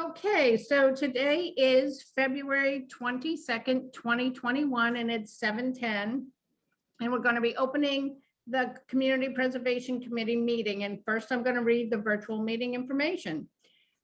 Okay, so today is February 22nd, 2021, and it's 7:10. And we're going to be opening the Community Preservation Committee meeting. And first, I'm going to read the virtual meeting information.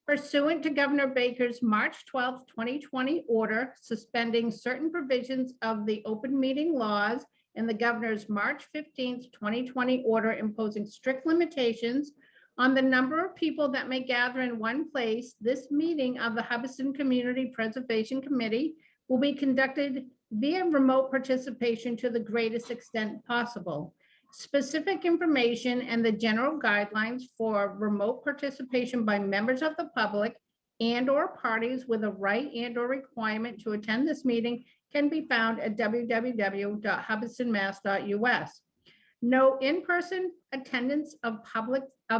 Pursuant to Governor Baker's March 12th, 2020 order suspending certain provisions of the open meeting laws and the governor's March 15th, 2020 order imposing strict limitations on the number of people that may gather in one place, this meeting of the Hubbardston Community Preservation Committee will be conducted via remote participation to the greatest extent possible. Specific information and the general guidelines for remote participation by members of the public and/or parties with a right and/or requirement to attend this meeting can be found at www.hubbardstonmass.us. No in-person attendance of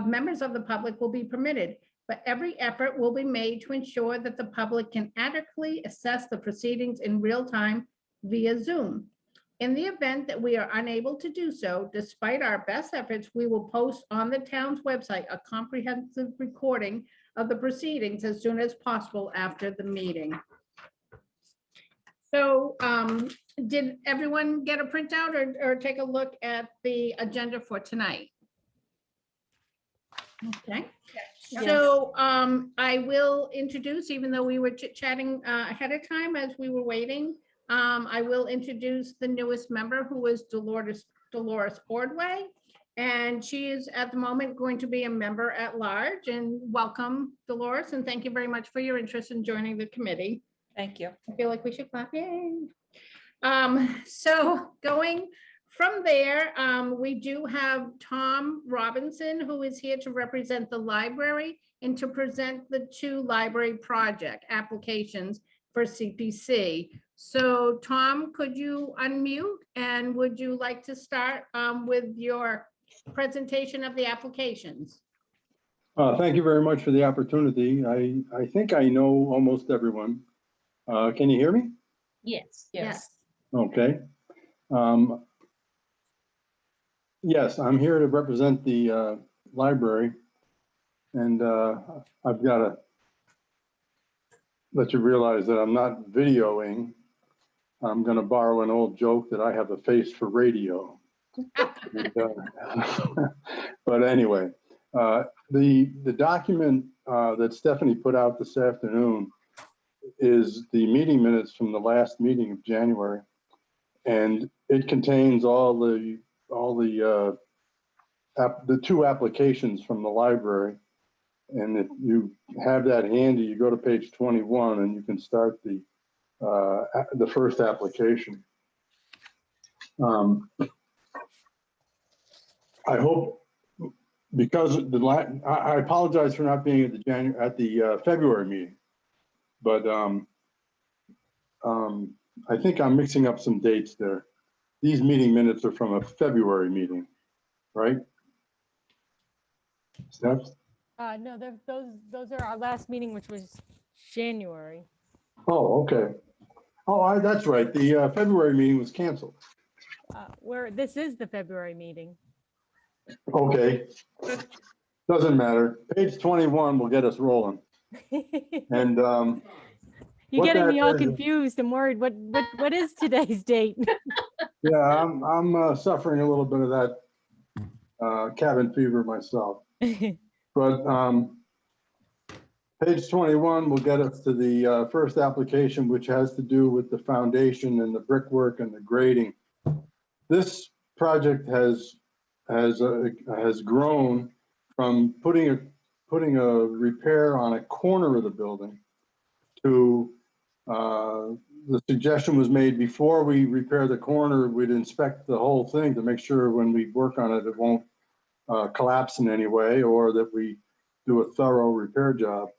members of the public will be permitted, but every effort will be made to ensure that the public can adequately assess the proceedings in real time via Zoom. In the event that we are unable to do so, despite our best efforts, we will post on the town's website a comprehensive recording of the proceedings as soon as possible after the meeting. So did everyone get a printout or take a look at the agenda for tonight? Okay. Yes. So I will introduce, even though we were chit-chatting ahead of time as we were waiting, I will introduce the newest member, who is Dolores Ordway. And she is at the moment going to be a member at large. And welcome, Dolores, and thank you very much for your interest in joining the committee. Thank you. I feel like we should clap. Yay. So going from there, we do have Tom Robinson, who is here to represent the library and to present the two library project applications for CPC. So Tom, could you unmute, and would you like to start with your presentation of the applications? Thank you very much for the opportunity. I think I know almost everyone. Can you hear me? Yes. Yes. Okay. Yes, I'm here to represent the library, and I've got to let you realize that I'm not videoing. I'm going to borrow an old joke that I have a face for radio. And, but anyway, the document that Stephanie put out this afternoon is the meeting minutes from the last meeting of January, and it contains all the two applications from the library. And if you have that handy, you go to page 21 and you can start the first application. I hope, because I apologize for not being at the February meeting, but I think I'm mixing up some dates there. These meeting minutes are from a February meeting, right? Steps? No, those are our last meeting, which was January. Oh, okay. Oh, that's right. The February meeting was canceled. This is the February meeting. Okay. Doesn't matter. Page 21 will get us rolling. And you're getting me all confused. I'm worried. What is today's date? Yeah, I'm suffering a little bit of that cabin fever myself. But page 21 will get us to the first application, which has to do with the foundation and the brickwork and the grading. This project has grown from putting a repair on a corner of the building to the suggestion was made, before we repair the corner, we'd inspect the whole thing to make sure when we work on it, it won't collapse in any way, or that we do a thorough repair job.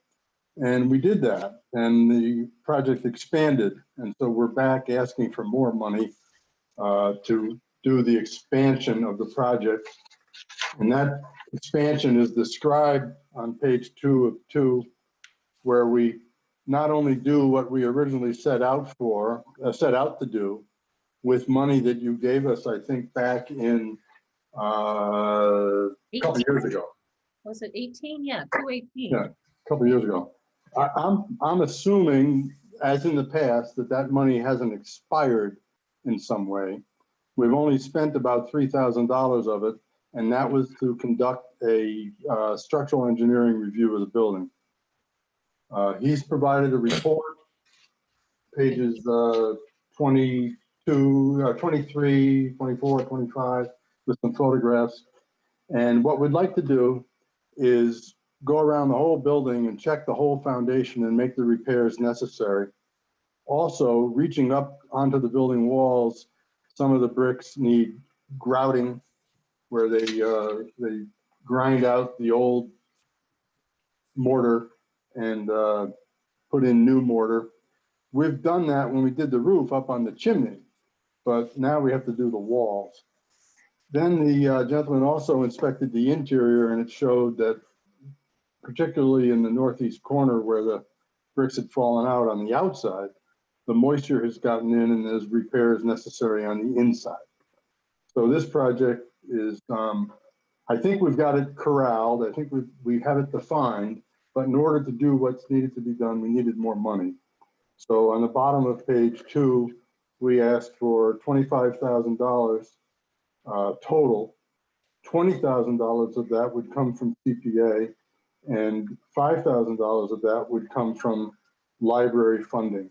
And we did that, and the project expanded. And so we're back asking for more money to do the expansion of the project. And that expansion is described on page 2 of 2, where we not only do what we originally set out to do with money that you gave us, I think back in a couple years ago. Was it 18? Yeah, 218. Yeah, a couple years ago. I'm assuming, as in the past, that money hasn't expired in some way. We've only spent about $3,000 of it, and that was to conduct a structural engineering review of the building. He's provided a report, pages 22, 23, 24, 25, with some photographs. And what we'd like to do is go around the whole building and check the whole foundation and make the repairs necessary. Also, reaching up onto the building walls, some of the bricks need grouting, where they grind out the old mortar and put in new mortar. We've done that when we did the roof up on the chimney, but now we have to do the walls. Then the gentleman also inspected the interior, and it showed that, particularly in the northeast corner where the bricks had fallen out on the outside, the moisture has gotten in and there's repairs necessary on the inside. So this project is, I think we've got it corralled. I think we have it defined, but in order to do what's needed to be done, we needed more money. So on the bottom of page 2, we asked for $25,000 total. $20,000 of that would come from CPA, and $5,000 of that would come from library funding.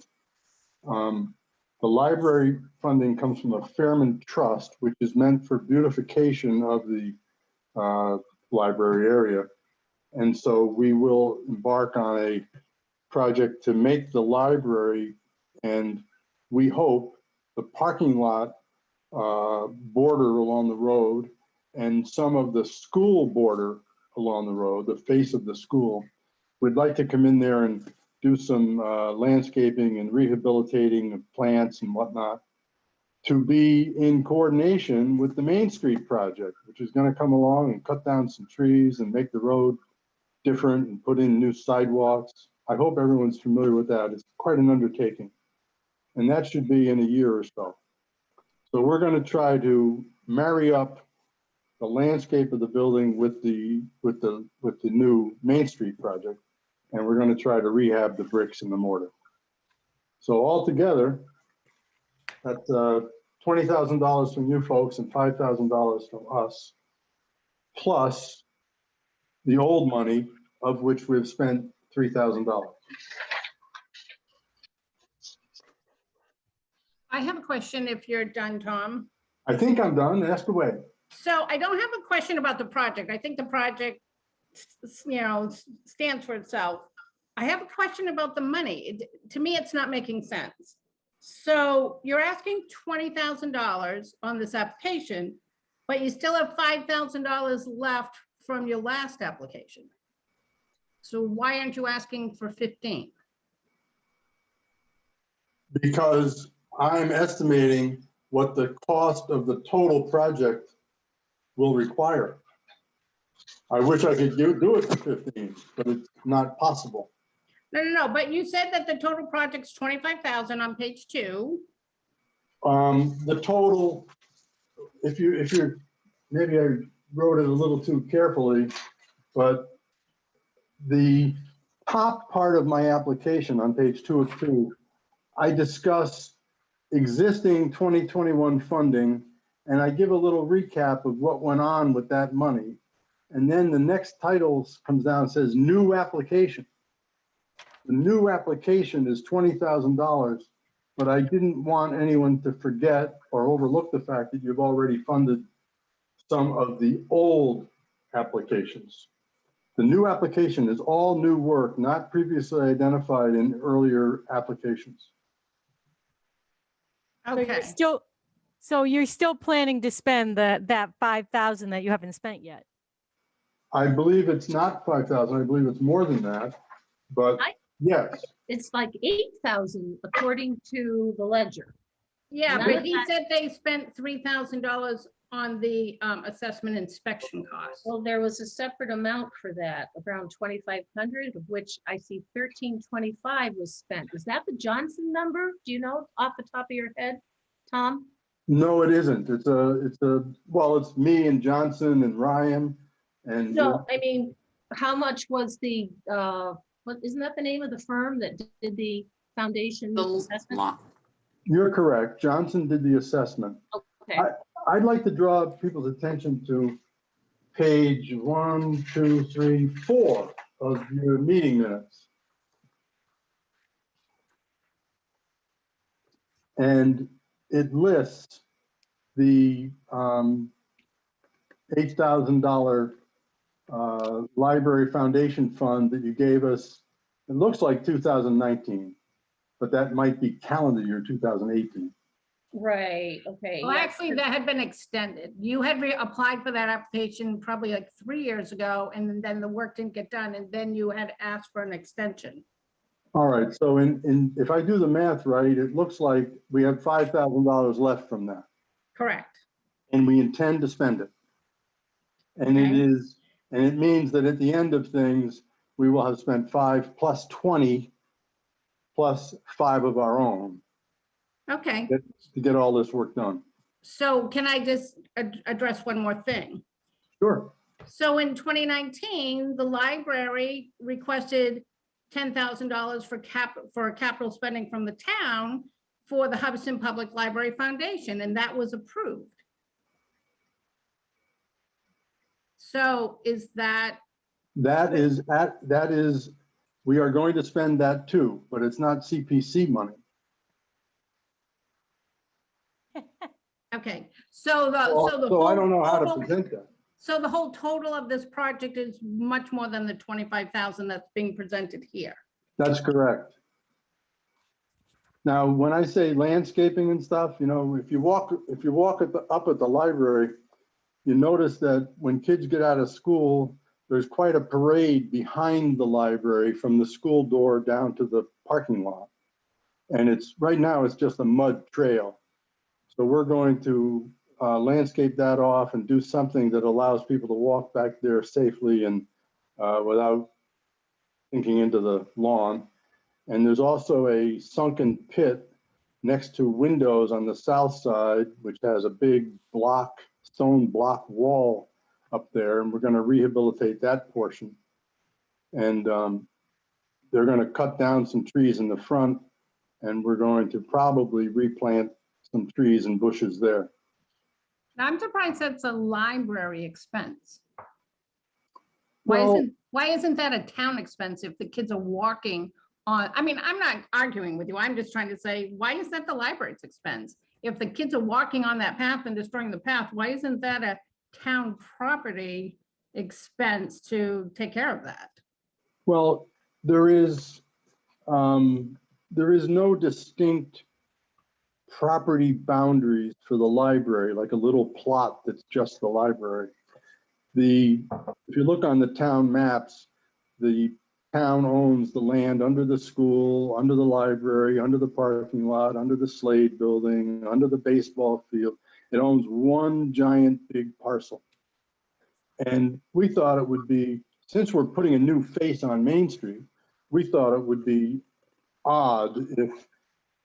The library funding comes from a Fairman Trust, which is meant for beautification of the library area. And so we will embark on a project to make the library, and we hope the parking lot border along the road and some of the school border along the road, the face of the school. We'd like to come in there and do some landscaping and rehabilitating of plants and whatnot to be in coordination with the Main Street project, which is going to come along and cut down some trees and make the road different and put in new sidewalks. I hope everyone's familiar with that. It's quite an undertaking. And that should be in a year or so. So we're going to try to marry up the landscape of the building with the new Main Street project, and we're going to try to rehab the bricks and the mortar. So altogether, that's $20,000 from you folks and $5,000 from us, plus the old money, of which we've spent $3,000. I have a question if you're done, Tom. I think I'm done. Ask away. So I don't have a question about the project. I think the project, stands for itself. I have a question about the money. To me, it's not making sense. So you're asking $20,000 on this application, but you still have $5,000 left from your last application. So why aren't you asking for 15? Because I'm estimating what the cost of the total project will require. I wish I could do it for 15, but it's not possible. No, but you said that the total project's 25,000 on page 2. The total, if you're, maybe I wrote it a little too carefully, but the top part of my application on page 2 of 2, I discuss existing 2021 funding, and I give a little recap of what went on with that money. And then the next title comes down and says new application. The new application is $20,000, but I didn't want anyone to forget or overlook the fact that you've already funded some of the old applications. The new application is all new work, not previously identified in earlier applications. Okay. So you're still planning to spend that 5,000 that you haven't spent yet? I believe it's not 5,000. I believe it's more than that, but yes. It's like 8,000 according to the ledger. Yeah, None but of he that- said they spent $3,000 on the assessment inspection costs. Well, there was a separate amount for that, around 2,500, of which I see 1,325 was spent. Is that the Johnson number? Do you know off the top of your head, Tom? No, it isn't. Well, it's me and Johnson and Ryan and. No, I mean, how much was the What, isn't that the name of the firm that did the foundation The assessment? law. You're correct. Johnson did the assessment. Okay, I'd like to draw people's attention to page 1, 2, 3, 4 of your meeting minutes. And it lists the $8,000 library foundation fund that you gave us. It looks like 2019, but that might be calendar year 2018. right, okay. Well, yeah. actually, that had been extended. You had applied for that application probably like 3 years ago, and then the work didn't get done, and then you had asked for an extension. All right, so if I do the math right, it looks like we have $5,000 left from that, Correct. and we intend to spend it. And Okay. it means that at the end of things, we will have spent 5 plus 20 plus 5 of our own Okay, to get all this work done. so can I just address one more thing? Sure. So in 2019, the library requested $10,000 for capital spending from the town for the Hubbardston Public Library Foundation, and that was approved. So is that, That is, we are going to spend that too, but it's not CPC money. okay, so the So I don't know how to whole- present that. So the whole total of this project is much more than the 25,000 that's being presented here. That's correct. Now, when I say landscaping and stuff, you know, if you walk up at the library, you notice that when kids get out of school, there's quite a parade behind the library from the school door down to the parking lot. And right now it's just a mud trail. So we're going to landscape that off and do something that allows people to walk back there safely and without sinking into the lawn. And there's also a sunken pit next to windows on the south side, which has a big stone block wall up there. And we're going to rehabilitate that portion. And they're going to cut down some trees in the front, and we're going to probably replant some trees and bushes there. Now, I'm surprised that's a library expense. Well- Why isn't that a town expense if the kids are walking on, I mean, I'm not arguing with you. I'm just trying to say, why is that the library's expense? If the kids are walking on that path and destroying the path, why isn't that a town property expense to take care of that? Well, there is no distinct property boundaries for the library, like a little plot that's just the library. If you look on the town maps, the town owns the land under the school, under the library, under the parking lot, under the Slade building, under the baseball field. It owns one giant big parcel. And we thought it would be, since we're putting a new face on Main Street, we thought it would be odd if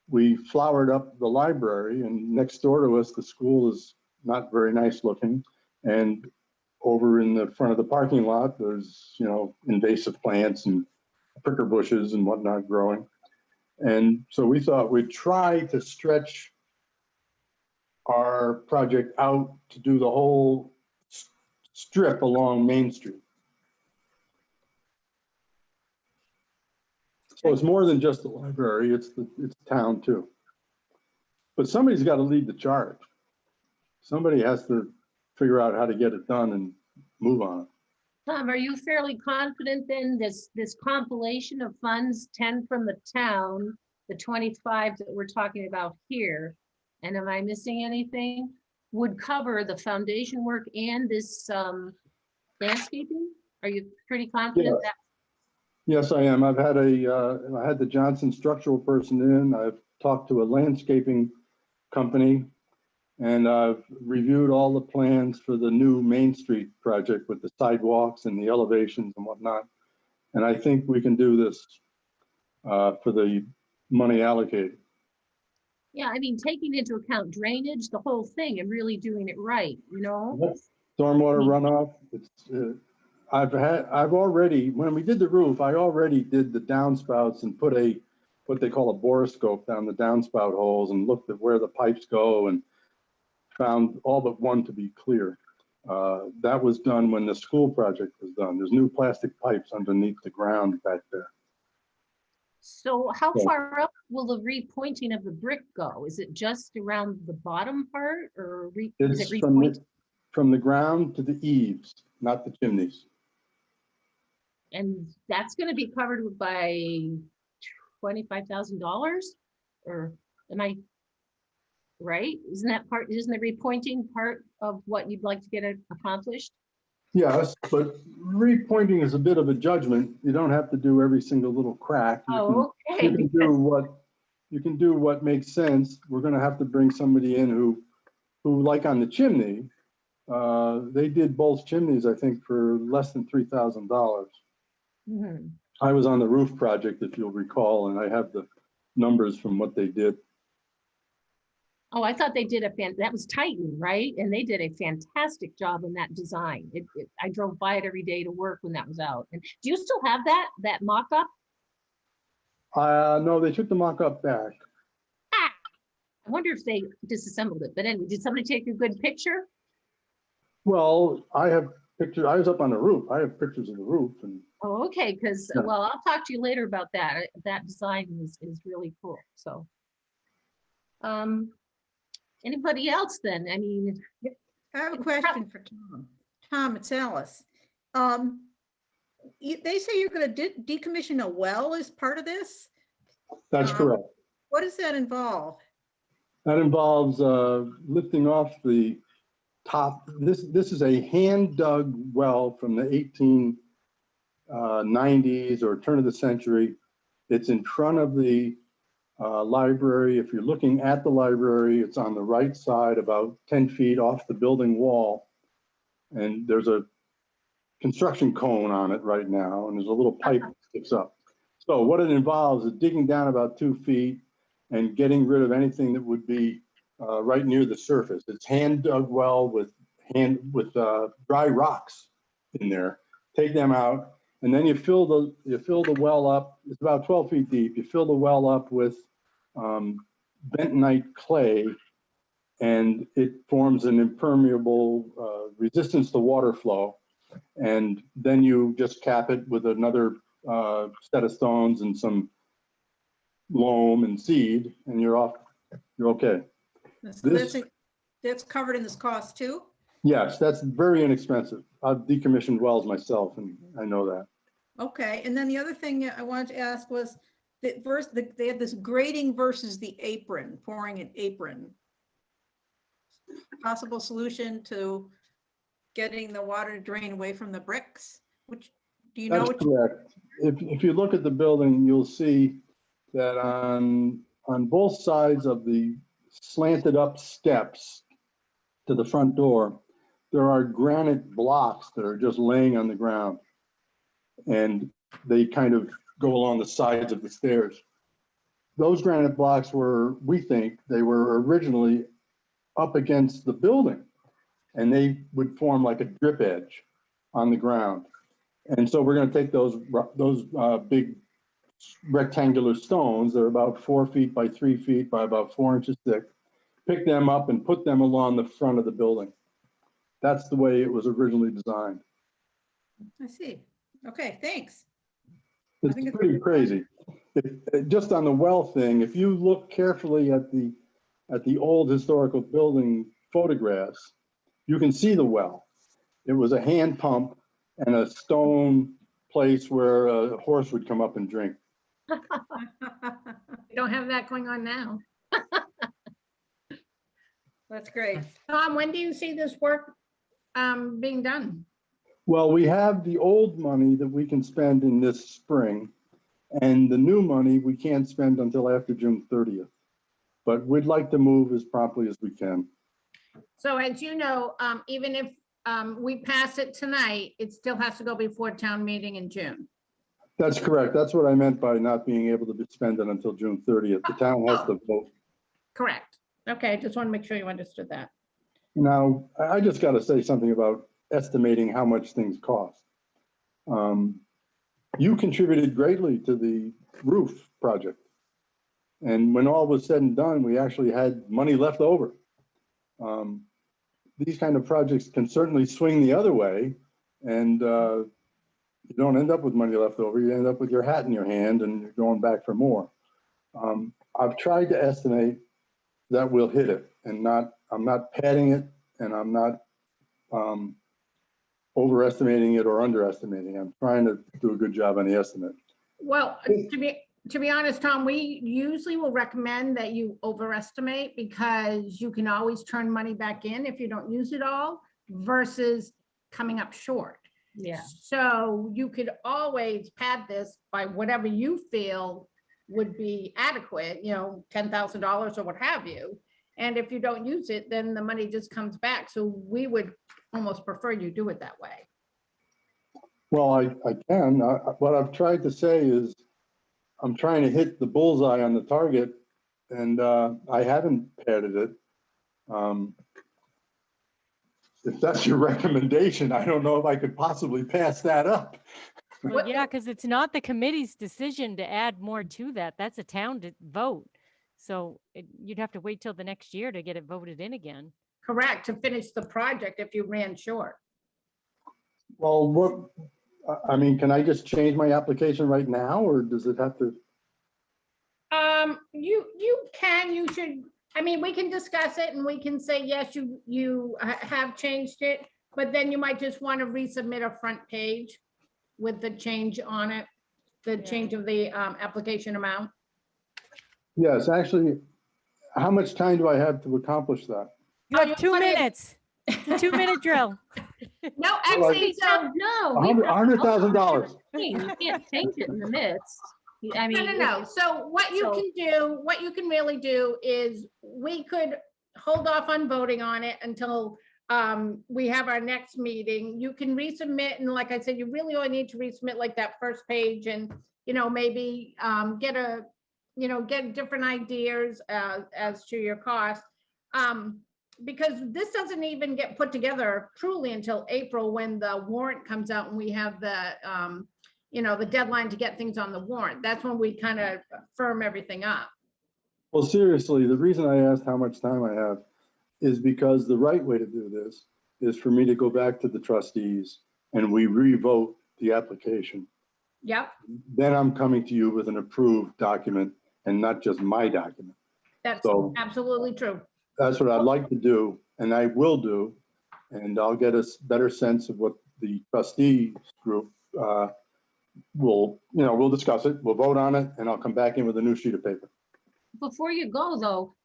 we flowered up the library, and next door to us, the school is not very nice looking. And over in the front of the parking lot, there's, you know, invasive plants and pricker bushes and whatnot growing. And so we thought we'd try to stretch our project out to do the whole strip along Main Street. So it's more than just the library, it's town too. But somebody's got to lead the charge. Somebody has to figure out how to get it done and move on it. Tom, are you fairly confident then this compilation of funds, 10 from the town, the 25 that we're talking about here, and am I missing anything, would cover the foundation work and this landscaping? Are you pretty confident that? Yes, I am. I had the Johnson structural person in. I've talked to a landscaping company, and I've reviewed all the plans for the new Main Street project with the sidewalks and the elevations and whatnot. And I think we can do this for the money allocated. Yeah, I mean, taking into account drainage, the whole thing, and really doing it right, you know? Stormwater runoff, I've already, when we did the roof, I already did the downspouts and put what they call a borescope down the downspout holes and looked at where the pipes go and found all but one to be clear. That was done when the school project was done. There's new plastic pipes underneath the ground back there. So how Yeah. far up will the repointing of the brick go? Is it just around the bottom part or is It's it from repoint? from the ground to the eaves, not the chimneys. And that's gonna be covered by $25,000? Or am I right? Isn't the repointing part of what you'd like to get accomplished? Yes, but repointing is a bit of a judgment. You don't have to do every single little crack. Oh, You okay. can do what makes sense. We're gonna have to bring somebody in who like on the chimney, they did both chimneys, I think, for less than $3,000. Mhm. I was on the roof project, if you'll recall, and I have the numbers from what they did. Oh, I thought they did that was Titan, right? And they did a fantastic job in that design. I drove by it every day to work when that was out. And do you still have that mock-up? No, they took the mock-up back. Ah, I wonder if they disassembled it. But anyway, did somebody take a good picture? Well, I have pictures. I was up on the roof. I have pictures of the roof, and Oh, okay, because, Yeah. well, I'll talk to you later about that. That design is really cool, so. Anybody else then? I mean, I have a question for Tom. Tom, it's Alice. They say you're going to decommission a well as part of this? that's correct. What does that involve? That involves lifting off the top. This is a hand-dug well from the 1890s or turn of the century. It's in front of the library. If you're looking at the library, it's on the right side, about 10 feet off the building wall. And there's a construction cone on it right now, and there's a little pipe that sticks up. So what it involves is digging down about 2 feet and getting rid of anything that would be right near the surface. It's hand dug well with dry rocks in there. Take them out, and then you fill the well up. It's about 12 feet deep. You fill the well up with bentonite clay, and it forms an impermeable resistance to water flow. And then you just cap it with another set of stones and some loam and seed, and you're off. You're okay. So that's covered in this cost too? Yes, that's very inexpensive. I've decommissioned wells myself, and I know that. Okay, and then the other thing I wanted to ask was that they had this grading versus the apron, pouring an apron. Possible solution to getting the water to drain away from the bricks? Which, do you know? That's correct. If you look at the building, you'll see that on both sides of the slanted up steps to the front door, there are granite blocks that are just laying on the ground. And they kind of go along the sides of the stairs. Those granite blocks we think they were originally up against the building, and they would form like a drip edge on the ground. And so we're going to take those big rectangular stones. They're about 4 feet by 3 feet by about 4 inches thick. Pick them up and put them along the front of the building. That's the way it was originally designed. I see. Okay, thanks. It's pretty crazy. Just on the well thing, if you look carefully at the old historical building photographs, you can see the well. It was a hand pump and a stone place where a horse would come up and drink. We don't have that going on now. That's great. Tom, when do you see this work being done? Well, we have the old money that we can spend in this spring, and the new money we can't spend until after June 30th. But we'd like to move as promptly as we can. So as you know, even if we pass it tonight, it still has to go before town meeting in June. That's correct. That's what I meant by not being able to spend it until June 30th. The town has to vote. Correct. Okay, just want to make sure you understood that. Now, I just got to say something about estimating how much things cost. You contributed greatly to the roof project. And when all was said and done, we actually had money left over. These kind of projects can certainly swing the other way, and you don't end up with money left over. You end up with your hat in your hand and you're going back for more. I've tried to estimate that we'll hit it, and I'm not padding it, and I'm not overestimating it or underestimating. I'm trying to do a good job on the estimate. Well, to be honest, Tom, we usually will recommend that you overestimate because you can always turn money back in if you don't use it all versus coming up short. Yeah. So you could always pad this by whatever you feel would be adequate, you know, $10,000 or what have you. And if you don't use it, then the money just comes back. So we would almost prefer you do it that way. Well, I can. What I've tried to say is I'm trying to hit the bullseye on the target, and I haven't padded it. If that's your recommendation, I don't know if I could possibly pass that up. Well, yeah, because it's not the committee's decision to add more to that. That's a town vote. So you'd have to wait till the next year to get it voted in again. Correct, to finish the project if you ran short. Well, I mean, can I just change my application right now, or does it have to? You should, I mean, we can discuss it and we can say, yes, you have changed it, but then you might just want to resubmit a front page with the change on it, the change of the application amount. Yes, actually, how much time do I have to accomplish that? You have 2 minutes. It's a 2-minute drill. No, actually, so, No. $100,000. You can't change it in the midst. I mean. no. So what you can do, what you can really do is we could hold off on voting on it until we have our next meeting. You can resubmit, and like I said, you really only need to resubmit like that first page, and maybe get different ideas as to your cost. Because this doesn't even get put together truly until April, when the warrant comes out and we have the deadline to get things on the warrant. That's when we kind of firm everything up. Well, seriously, the reason I asked how much time I have is because the right way to do this is for me to go back to the trustees and we re-vote the application. Yep, Then I'm coming to you with an approved document and not just my document. that's So absolutely true. that's what I'd like to do, and I will do, and I'll get a better sense of what the trustees group we'll discuss it, we'll vote on it, and I'll come back in with a new sheet of paper. Before you go though,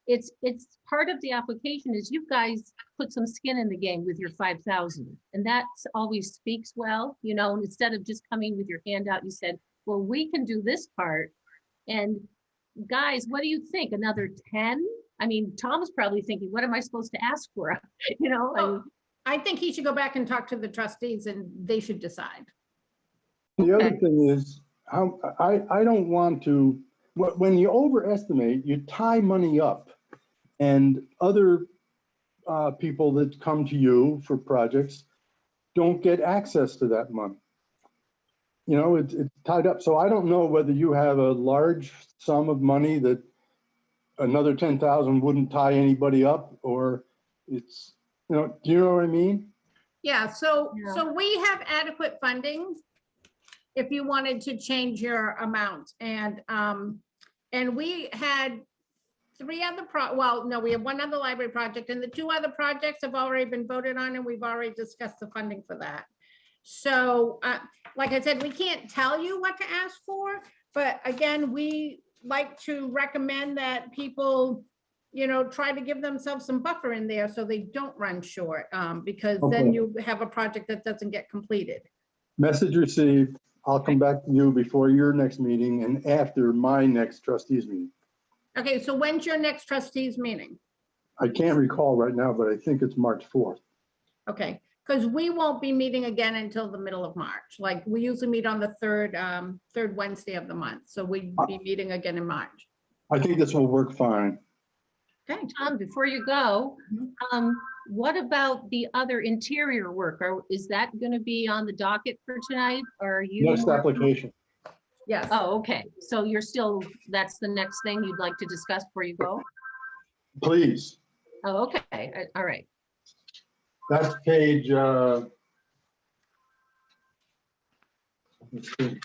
it's part of the application is you guys put some skin in the game with your 5,000, and that always speaks well, and instead of just coming with your handout, you said, well, we can do this part. And guys, what do you think? Another 10? I mean, Tom's probably thinking, what am I supposed to ask for? I think he should go back and talk to the trustees and they should decide. The other thing is, I don't want to, when you overestimate, you tie money up, and other people that come to you for projects don't get access to that money. It's tied up. So I don't know whether you have a large sum of money that another 10,000 wouldn't tie anybody up, or it's, do you know what I mean? Yeah, so we have adequate funding if you wanted to change your amount. And we had we have one other library project, and the 2 other projects have already been voted on, and we've already discussed the funding for that. So like I said, we can't tell you what to ask for, but again, we like to recommend that people, try to give themselves some buffer in there so they don't run short, because then you have a project that doesn't get completed. Message received. I'll come back to you before your next meeting and after my next trustees meeting. Okay, so when's your next trustees meeting? I can't recall right now, but I think it's March 4th. Okay, because we won't be meeting again until the middle of March. Like, we usually meet on the third Wednesday of the month. So we'd be meeting again in March. I think this will work fine. Okay. Tom, before you go, What about the other interior work? Is that going to be on the docket for tonight? Or are you? Next application. Yes. Oh, okay. So you're still, that's the next thing you'd like to discuss before you go? Please. Oh, okay. All right. That's page, let's see.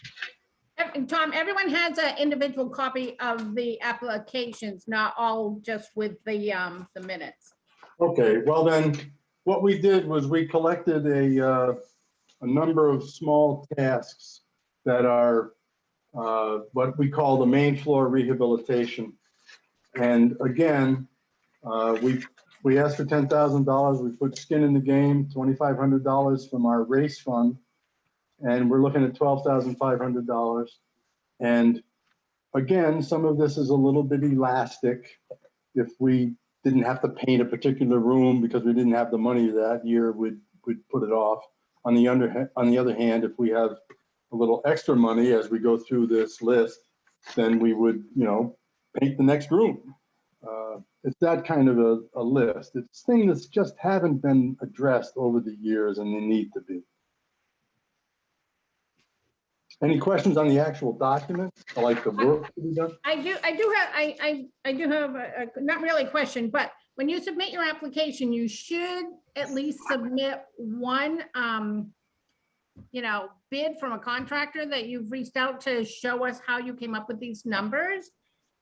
And Tom, everyone has an individual copy of the applications, not all just with the minutes. Okay, well then, what we did was we collected a number of small tasks that are what we call the main floor rehabilitation. And again, we asked for $10,000. We put skin in the game, $2,500 from our race fund, and we're looking at $12,500. And again, some of this is a little bit elastic. If we didn't have to paint a particular room because we didn't have the money that year, we'd put it off. On the other hand, if we have a little extra money as we go through this list, then we would, paint the next room. It's that kind of a list. It's things that just haven't been addressed over the years and they need to be. Any questions on the actual document, like the work to be done? I do have a, not really a question, but when you submit your application, you should at least submit one, bid from a contractor that you've reached out to show us how you came up with these numbers.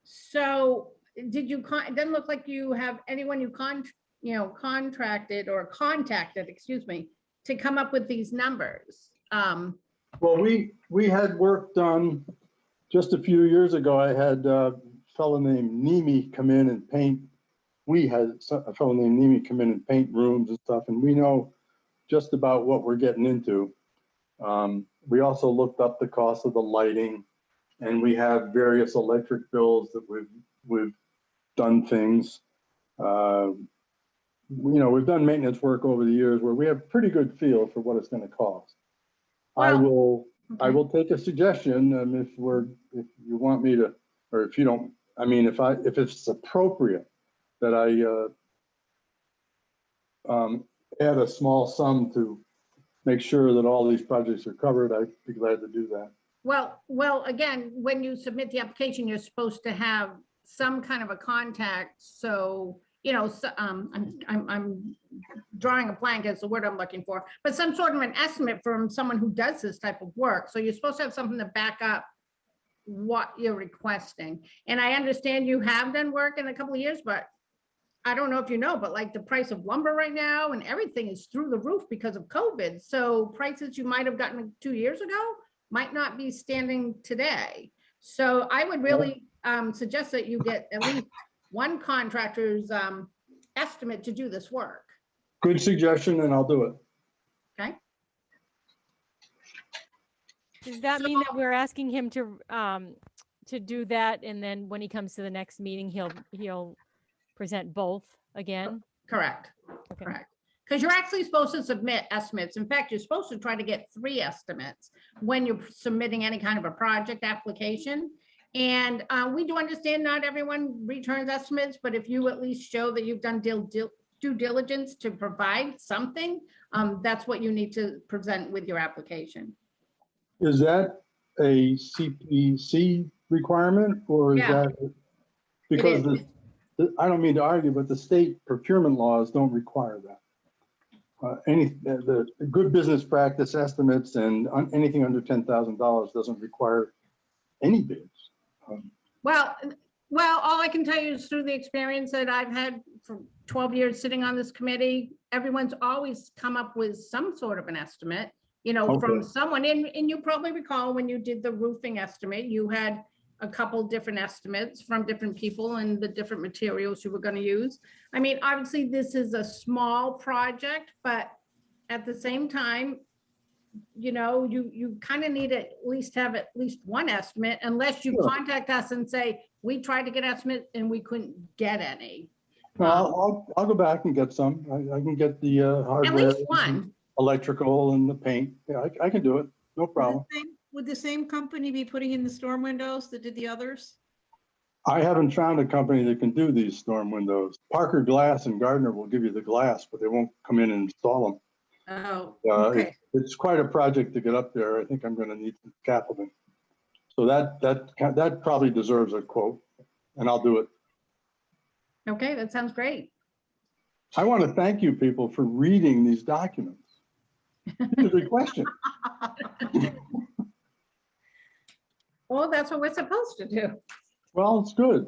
So did you, it doesn't look like you have anyone you contracted or contacted, excuse me, to come up with these numbers. Well, we had work done just a few years ago. I had a fellow named Nemi come in and paint. We had a fellow named Nemi come in and paint rooms and stuff, and we know just about what we're getting into. We also looked up the cost of the lighting, and we have various electric bills that we've done things. We've done maintenance work over the years where we have a pretty good feel for what it's going to cost. Well, I will take a suggestion, and if you want me to, or if you don't, if it's appropriate that I add a small sum to make sure that all these projects are covered, I'd be glad to do that. Well, again, when you submit the application, you're supposed to have some kind of a contact. So, I'm drawing a blank as the word I'm looking for, but some sort of an estimate from someone who does this type of work. So you're supposed to have something to back up what you're requesting. And I understand you have done work in a couple of years, but I don't know if you know, but like the price of lumber right now and everything is through the roof because of COVID. So prices you might have gotten 2 years ago might not be standing today. So I would really suggest that you get at least one contractor's estimate to do this work. Good suggestion, and I'll do it. Okay. Does that mean that we're asking him to do that, and then when he comes to the next meeting, he'll present both again? Correct. Okay. Correct. Because you're actually supposed to submit estimates. In fact, you're supposed to try to get 3 estimates when you're submitting any kind of a project application. And we do understand not everyone returns estimates, but if you at least show that you've done due diligence to provide something, that's what you need to present with your application. Is that a CPC requirement, or is Yeah. that because I don't mean to argue, but the state procurement laws don't require that. The good business practice estimates and anything under $10,000 doesn't require any bids. Well, all I can tell you is through the experience that I've had for 12 years sitting on this committee, everyone's always come up with some sort of an estimate, from someone. And you probably recall when you did the roofing estimate, you had a couple different estimates from different people and the different materials you were going to use. I mean, obviously this is a small project, but at the same time, you kind of need to at least have at least one estimate, unless you contact us and say, we tried to get estimates and we couldn't get any. Well, I'll go back and get some. I can get the hardware, At least one. electrical, and the paint. Yeah, I can do it. No problem. Would the same company be putting in the storm windows that did the others? I haven't found a company that can do these storm windows. Parker Glass and Gardner will give you the glass, but they won't come in and install them. Oh, Uh, okay. It's quite a project to get up there. I think I'm going to need some capital. So that probably deserves a quote, and I'll do it. Okay, that sounds great. I want to thank you people for reading these documents. It's a good question. Well, that's what we're supposed to do. Well, it's good.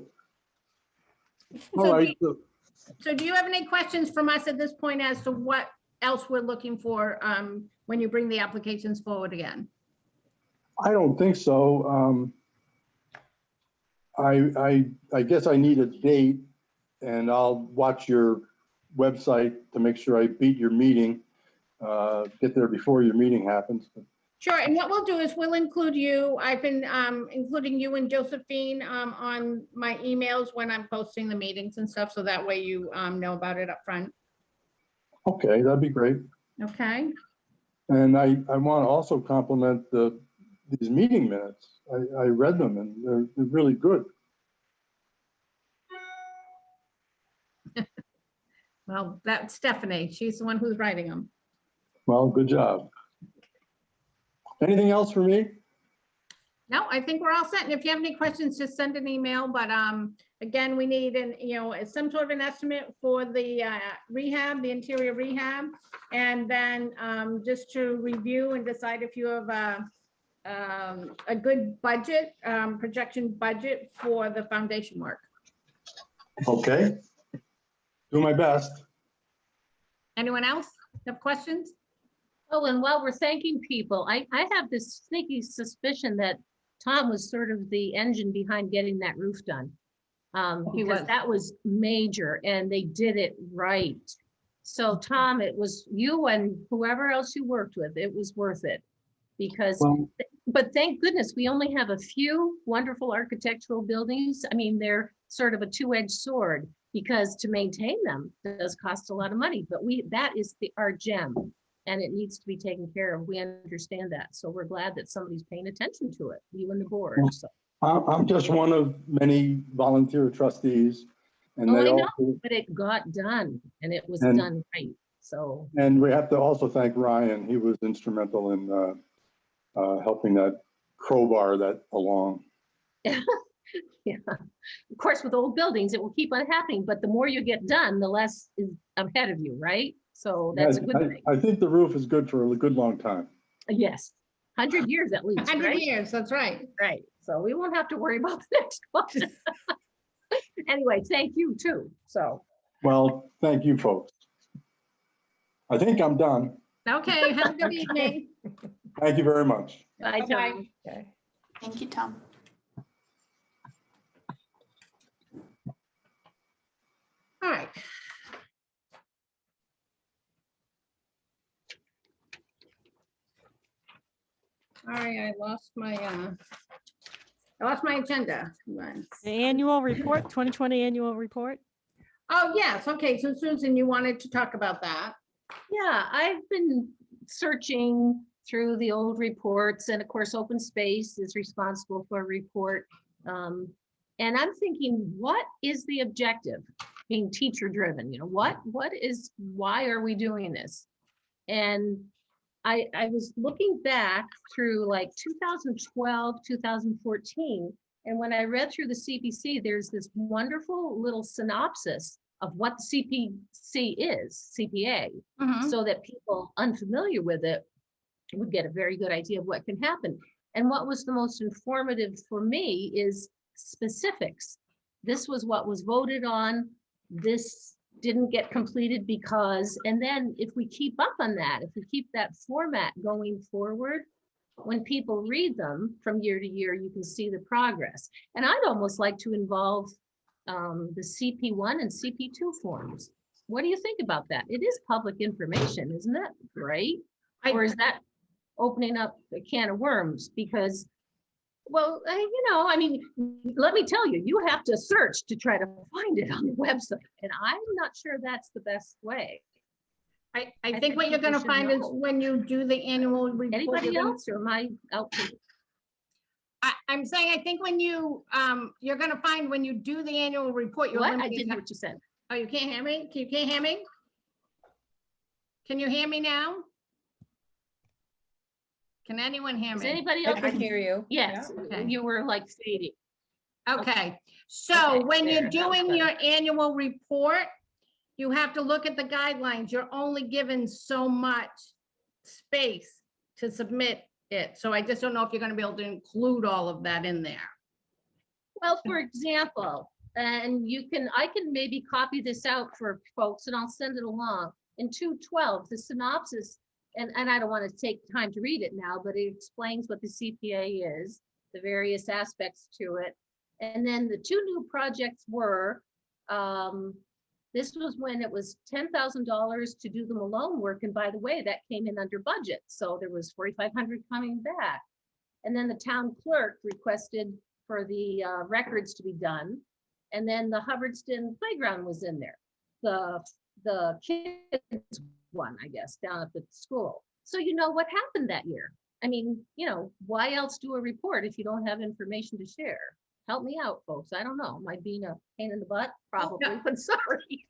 All So right. So do you have any questions from us at this point as to what else we're looking for when you bring the applications forward again? I don't think so. I guess I need a date, and I'll watch your website to make sure I beat your meeting. Get there before your meeting happens. Sure, and what we'll do is we'll include you. I've been including you and Josephine on my emails when I'm posting the meetings and stuff, so that way you know about it up front. Okay, that'd be great. Okay, And I want to also compliment these meeting minutes. I read them and they're really good. well, that's Stephanie. She's the one who's writing them. Well, good job. Anything else for me? No, I think we're all set. And if you have any questions, just send an email. But again, we need some sort of an estimate for the rehab, the interior rehab. And then just to review and decide if you have a good budget, projection budget for the foundation work. Okay. Do my best. Anyone else have questions? Oh, and while we're thanking people, I have this sneaky suspicion that Tom was sort of the engine behind getting that roof done. He Because was. that was major and they did it right. So Tom, it was you and whoever else you worked with, it was worth it. Because, Well, but thank goodness, we only have a few wonderful architectural buildings. I mean, they're sort of a two-edged sword because to maintain them does cost a lot of money, but that is our gem. And it needs to be taken care of. We understand that. So we're glad that somebody's paying attention to it, you and the board. So. I'm just one of many volunteer trustees. And Oh, they I know, also, but it got done and it was And- done right. So, and we have to also thank Ryan. He was instrumental in helping that crowbar that along. yeah, of course, with old buildings, it will keep on happening, but the more you get done, the less is ahead of you, right? So that's a good thing. I think the roof is good for a good long time. Yes, 100 years at least, 100 right? years, that's right. Right. So we won't have to worry about the next one. Anyway, thank you too. So. Well, thank you, folks. I think I'm done. Okay, have a good evening. Thank you very much. Bye, Bye-bye. Tom. Okay. Thank you, Tom. All right. All right, I lost my agenda. One The annual report, 2020 annual report. Oh, yes. Okay. So Susan, you wanted to talk about that. Yeah, I've been searching through the old reports, and of course, Open Space is responsible for a report. And I'm thinking, what is the objective? Being teacher driven, why are we doing this? And I was looking back through like 2012, 2014, and when I read through the CPC, there's this wonderful little synopsis of what the CPC is, CPA, so that people unfamiliar with it would get a very good idea of what can happen. And what was the most informative for me is specifics. This was what was voted on. This didn't get completed because, and then if we keep up on that, if we keep that format going forward, when people read them from year to year, you can see the progress. And I'd almost like to involve the CP1 and CP2 forms. What do you think about that? It is public information, isn't it? Right? Or is that opening up a can of worms? Because, well, let me tell you, you have to search to try to find it on the website. And I'm not sure that's the best way. I think what you're going to people should find is know. when you do the annual report. Anybody you're gonna- else, or am I out? I'm saying, I think when you, you're gonna find when you do the annual report, you're What? I limited. didn't hear what you said. Oh, you can't hear me? You can't hear me? Can you hear me now? Can anyone hear Does me? anybody I else? can hear you. Yes, Okay. you were like fading. Okay, so Okay, when you're there, that was doing your better. annual report, you have to look at the guidelines. You're only given so much space to submit it. So I just don't know if you're gonna be able to include all of that in there. Well, for example, and I can maybe copy this out for folks and I'll send it along. In 212, the synopsis, and I don't want to take time to read it now, but it explains what the CPA is, the various aspects to it. And then the two new projects were, this was when it was $10,000 to do the Malone work. And by the way, that came in under budget. So there was 4,500 coming back. And then the town clerk requested for the records to be done. And then the Hubbardston playground was in there. The kids one, I guess, down at the school. So you know what happened that year. I mean, you know, why else do a report if you don't have information to share? Help me out, folks. I don't know. Am I being a pain in the butt? Probably, but sorry.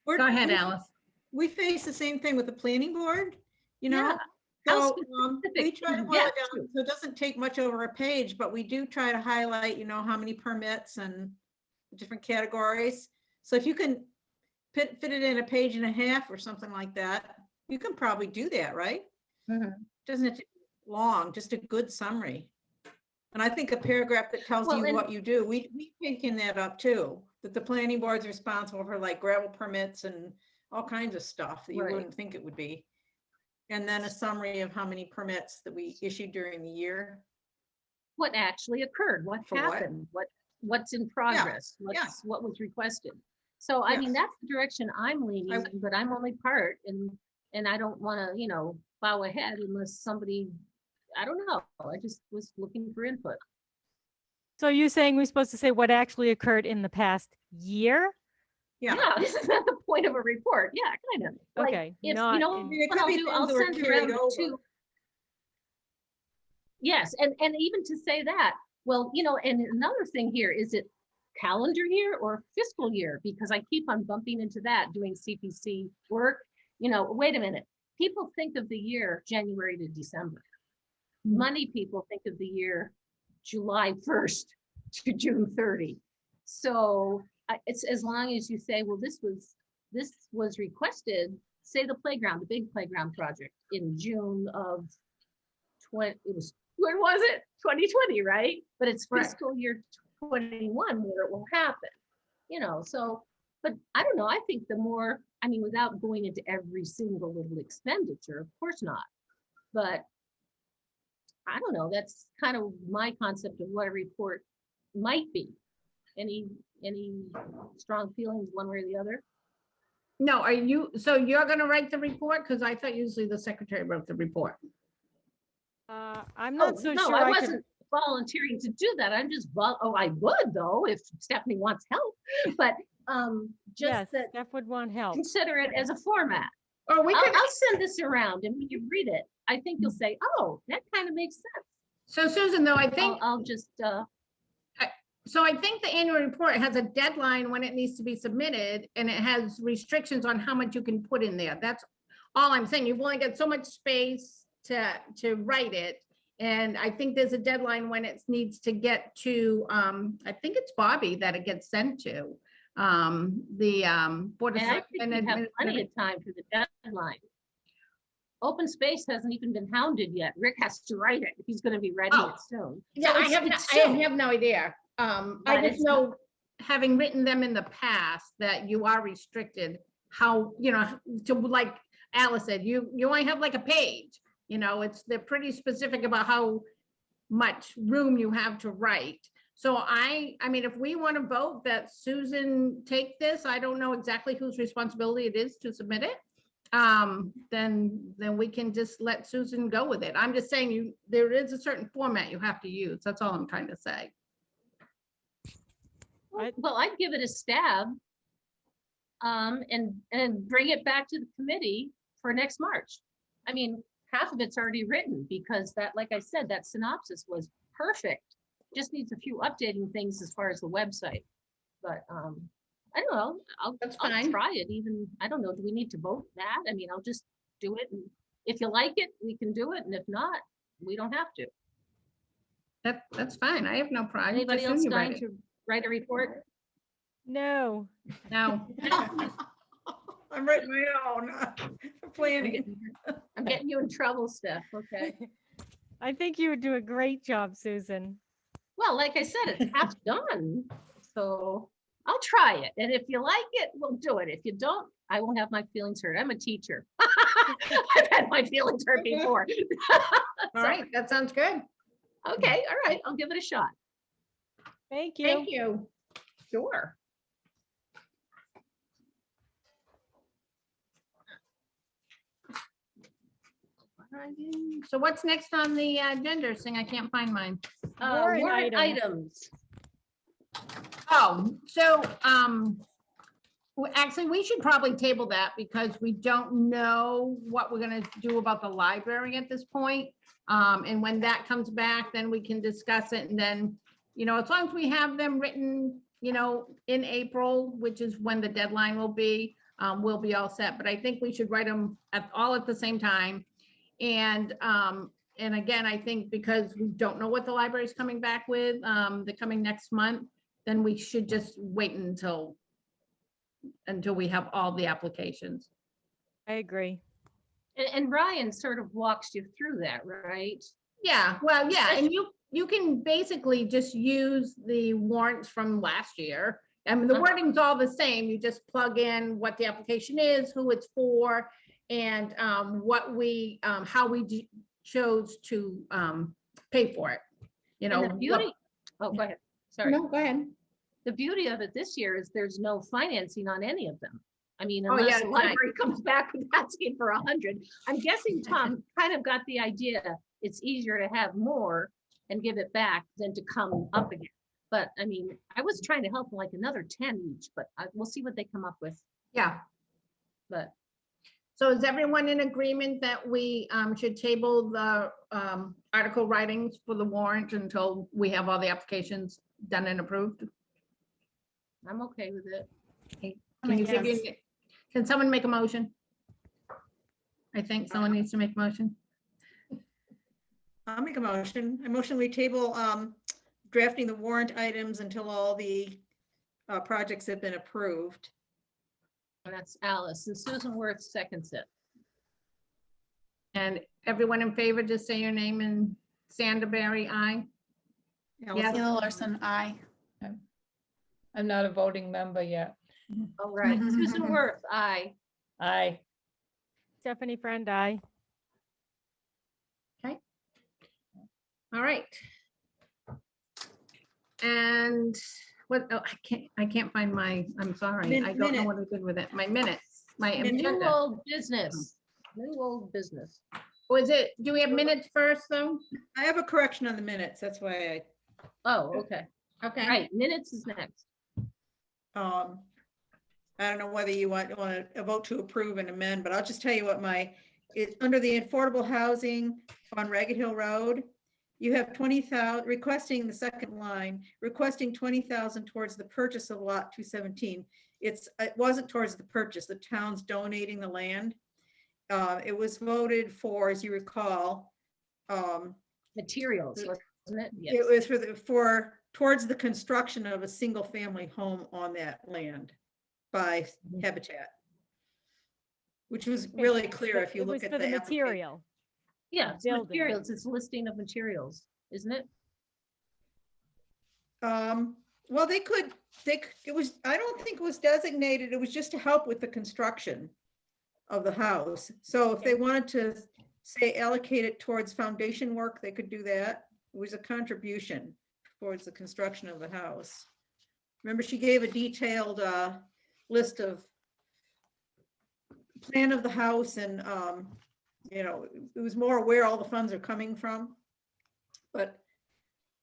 Go ahead, we- Alice. We face the same thing with the planning board, you know? Yeah. How So we specific try to do you boil get it down, to? so it doesn't take much over a page, but we do try to highlight, you know, how many permits and different categories. So if you can fit it in a page and a half or something like that, you can probably do that, right? Mhm. Doesn't it take long, just a good summary. And I think a paragraph that tells Well, you and- what you do, we've taken that up too, that the planning board's responsible for like gravel permits and all kinds of stuff that you Right. wouldn't think it would be. And then a summary of how many permits that we issued during the year. What actually occurred? What For what? happened? What's in progress? What was requested? So I mean, Yes. that's the direction I'm leaning, in, but I'm only part and I don't want to, you know, bow ahead unless somebody, I don't know. I just was looking for input. So you're saying we're supposed to say what actually occurred in the past year? Yeah. Yeah, isn't that the point of a report? Yeah, kind of. Like, Okay, if, not you know, in- It what could I'll be do, things I'll that were send carried around over. to. Yes, and even to say that, well, you know, and another thing here, is it calendar year or fiscal year? Because I keep on bumping into that doing CPC work. You know, wait a minute. People think of the year January to December. Money people think of the year July 1st to June 30. So it's as long as you say, well, this was requested, say the playground, the big playground project in June of 20, when was it? 2020, right? But it's Right. fiscal year 21 where it will happen, you know, so, but I don't know, I think the more, I mean, without going into every single little expenditure, of course not, but I don't know, that's kind of my concept of what a report might be. Any strong feelings one way or the other? No, so you're gonna write the report? Because I thought usually the secretary wrote the report. I'm not so No, sure I I could, wasn't volunteering to do that. I'm just, I would though, if Stephanie wants help, but just yes, that, Steph would want help. consider it as a format. Or we could, I'll send this around and when you read it, I think you'll say, oh, that kind of makes sense. so Susan, though, I think, I'll just, so I think the annual report has a deadline when it needs to be submitted and it has restrictions on how much you can put in there. That's all I'm saying. You've only got so much space to write it. And I think there's a deadline when it needs to get to, I think it's Bobby that it gets sent to. The Board of and I think Selectmen we have and- plenty of time for the deadline. Open space hasn't even been hounded yet. Rick has to write it. He's gonna be writing Oh. it soon. Yeah, So I it's- have, it's I soon. have no idea. I But just it's know, having written them in the past, that you are restricted how, you know, to, like Alice said, you only have like a page, you know, they're pretty specific about how much room you have to write. So I mean, if we want to vote that Susan take this, I don't know exactly whose responsibility it is to submit it. Then we can just let Susan go with it. I'm just saying there is a certain format you have to use. That's all I'm trying to say. Well, I'd give it a stab. And bring it back to the committee for next March. I mean, half of it's already written because that, like I said, that synopsis was perfect. just needs a few updating things as far as the website. But I don't know, That's I'll fine. try it even, I don't know, do we need to vote that? I mean, I'll just do it. And if you like it, we can do it. And if not, we don't have to. That's fine. I have no problem. Anybody Just else you write dying it. to write a report? No, No, I'm writing my own I'm planning. getting- I'm getting you in trouble, Steph, okay? I think you would do a great job, Susan. Well, like I said, it's half done, so I'll try it. And if you like it, we'll do it. If you don't, I won't have my feelings hurt. I'm a teacher. I've had my feelings hurt before. all right, that sounds good. Okay, all right, I'll give it a shot. Thank you. Thank you. Sure. So what's next on the agenda? Thing, I can't find mine. Warrant Warrant items. items. Oh, so, actually, we should probably table that because we don't know what we're gonna do about the library at this point. And when that comes back, then we can discuss it and then, as long as we have them written, in April, which is when the deadline will be, we'll be all set. But I think we should write them all at the same time. And again, I think because we don't know what the library is coming back with, they're coming next month, then we should just wait until we have all the applications. I agree. And Ryan sort of walks you through that, right? Yeah, well, yeah, and you can basically just use the warrants from last year. I mean, the wording's all the same. You just plug in what the application is, who it's for, and what we, how we chose to pay for it. And the beauty, oh, go ahead, sorry. No, go ahead. The beauty of it this year is there's no financing on any of them. I mean, Oh, unless yeah, the right. library comes back with asking for 100. I'm guessing Tom kind of got the idea, it's easier to have more and give it back than to come up again. But I mean, I was trying to help like another 10 each, but we'll see what they come up with. Yeah. But So is everyone in agreement that we should table the article writings for the warrant until we have all the applications done and approved? I'm okay with it. Can you give Yes. can someone make a motion? I think someone needs to make a motion. I'll make a motion. I motion we table drafting the warrant items until all the projects have been approved. And that's Alice, and Susan Worth seconds it. And everyone in favor, just say your name and Sanderberry, aye. Yes. Sheila Larson, aye. I'm not a voting member yet. All right, Susan Worth, aye. Aye. Stephanie Friend, I. All right. And what, oh, I can't find my, I'm sorry, I don't know what I did with it. My minutes, my Minutes. New agenda. old business, new old business. Was it, do we have minutes first, though? I have a correction on the minutes. That's why Oh, okay. Okay. All right, minutes is next. I don't know whether you want a vote to approve and amend, but I'll just tell you what it's under the affordable housing on Ragged Hill Road. You have 20,000 requesting the second line, requesting 20,000 towards the purchase of lot 217. It wasn't towards the purchase. The town's donating the land. It was voted for, as you recall. Materials, wasn't it? Yes. It was towards the construction of a single family home on that land by Habitat. Which was really clear if you It look was at for the the application. material. Yeah, it's building. materials, it's a listing of materials, isn't it? Well, I don't think it was designated, it was just to help with the construction of the house. So if they wanted to say allocate it towards foundation work, they could do that. It was a contribution towards the construction of the house. Remember, she gave a detailed list of plan of the house and, it was more where all the funds are coming from. But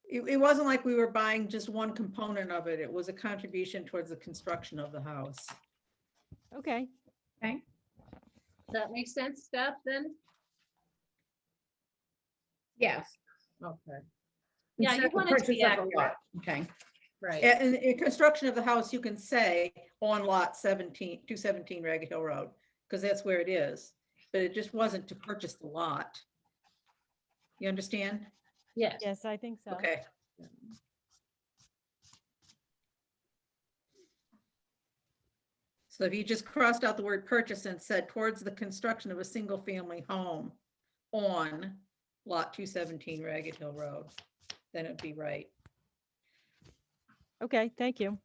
it wasn't like we were buying just one component of it. It was a contribution towards the construction of the house. Okay. Okay. Does that make sense, Steph, then? Yes. Okay. Yeah, instead you of want it to be purchase of the accurate. lot. Okay, Right. And in construction of the house, you can say on lot 17, 217 Ragged Hill Road, because that's where it is. But it just wasn't to purchase the lot. You understand? Yes. Yes, I think so. Okay. So if you just crossed out the word purchase and said towards the construction of a single family home on lot 217 Ragged Hill Road, then it'd be right. Okay, thank you.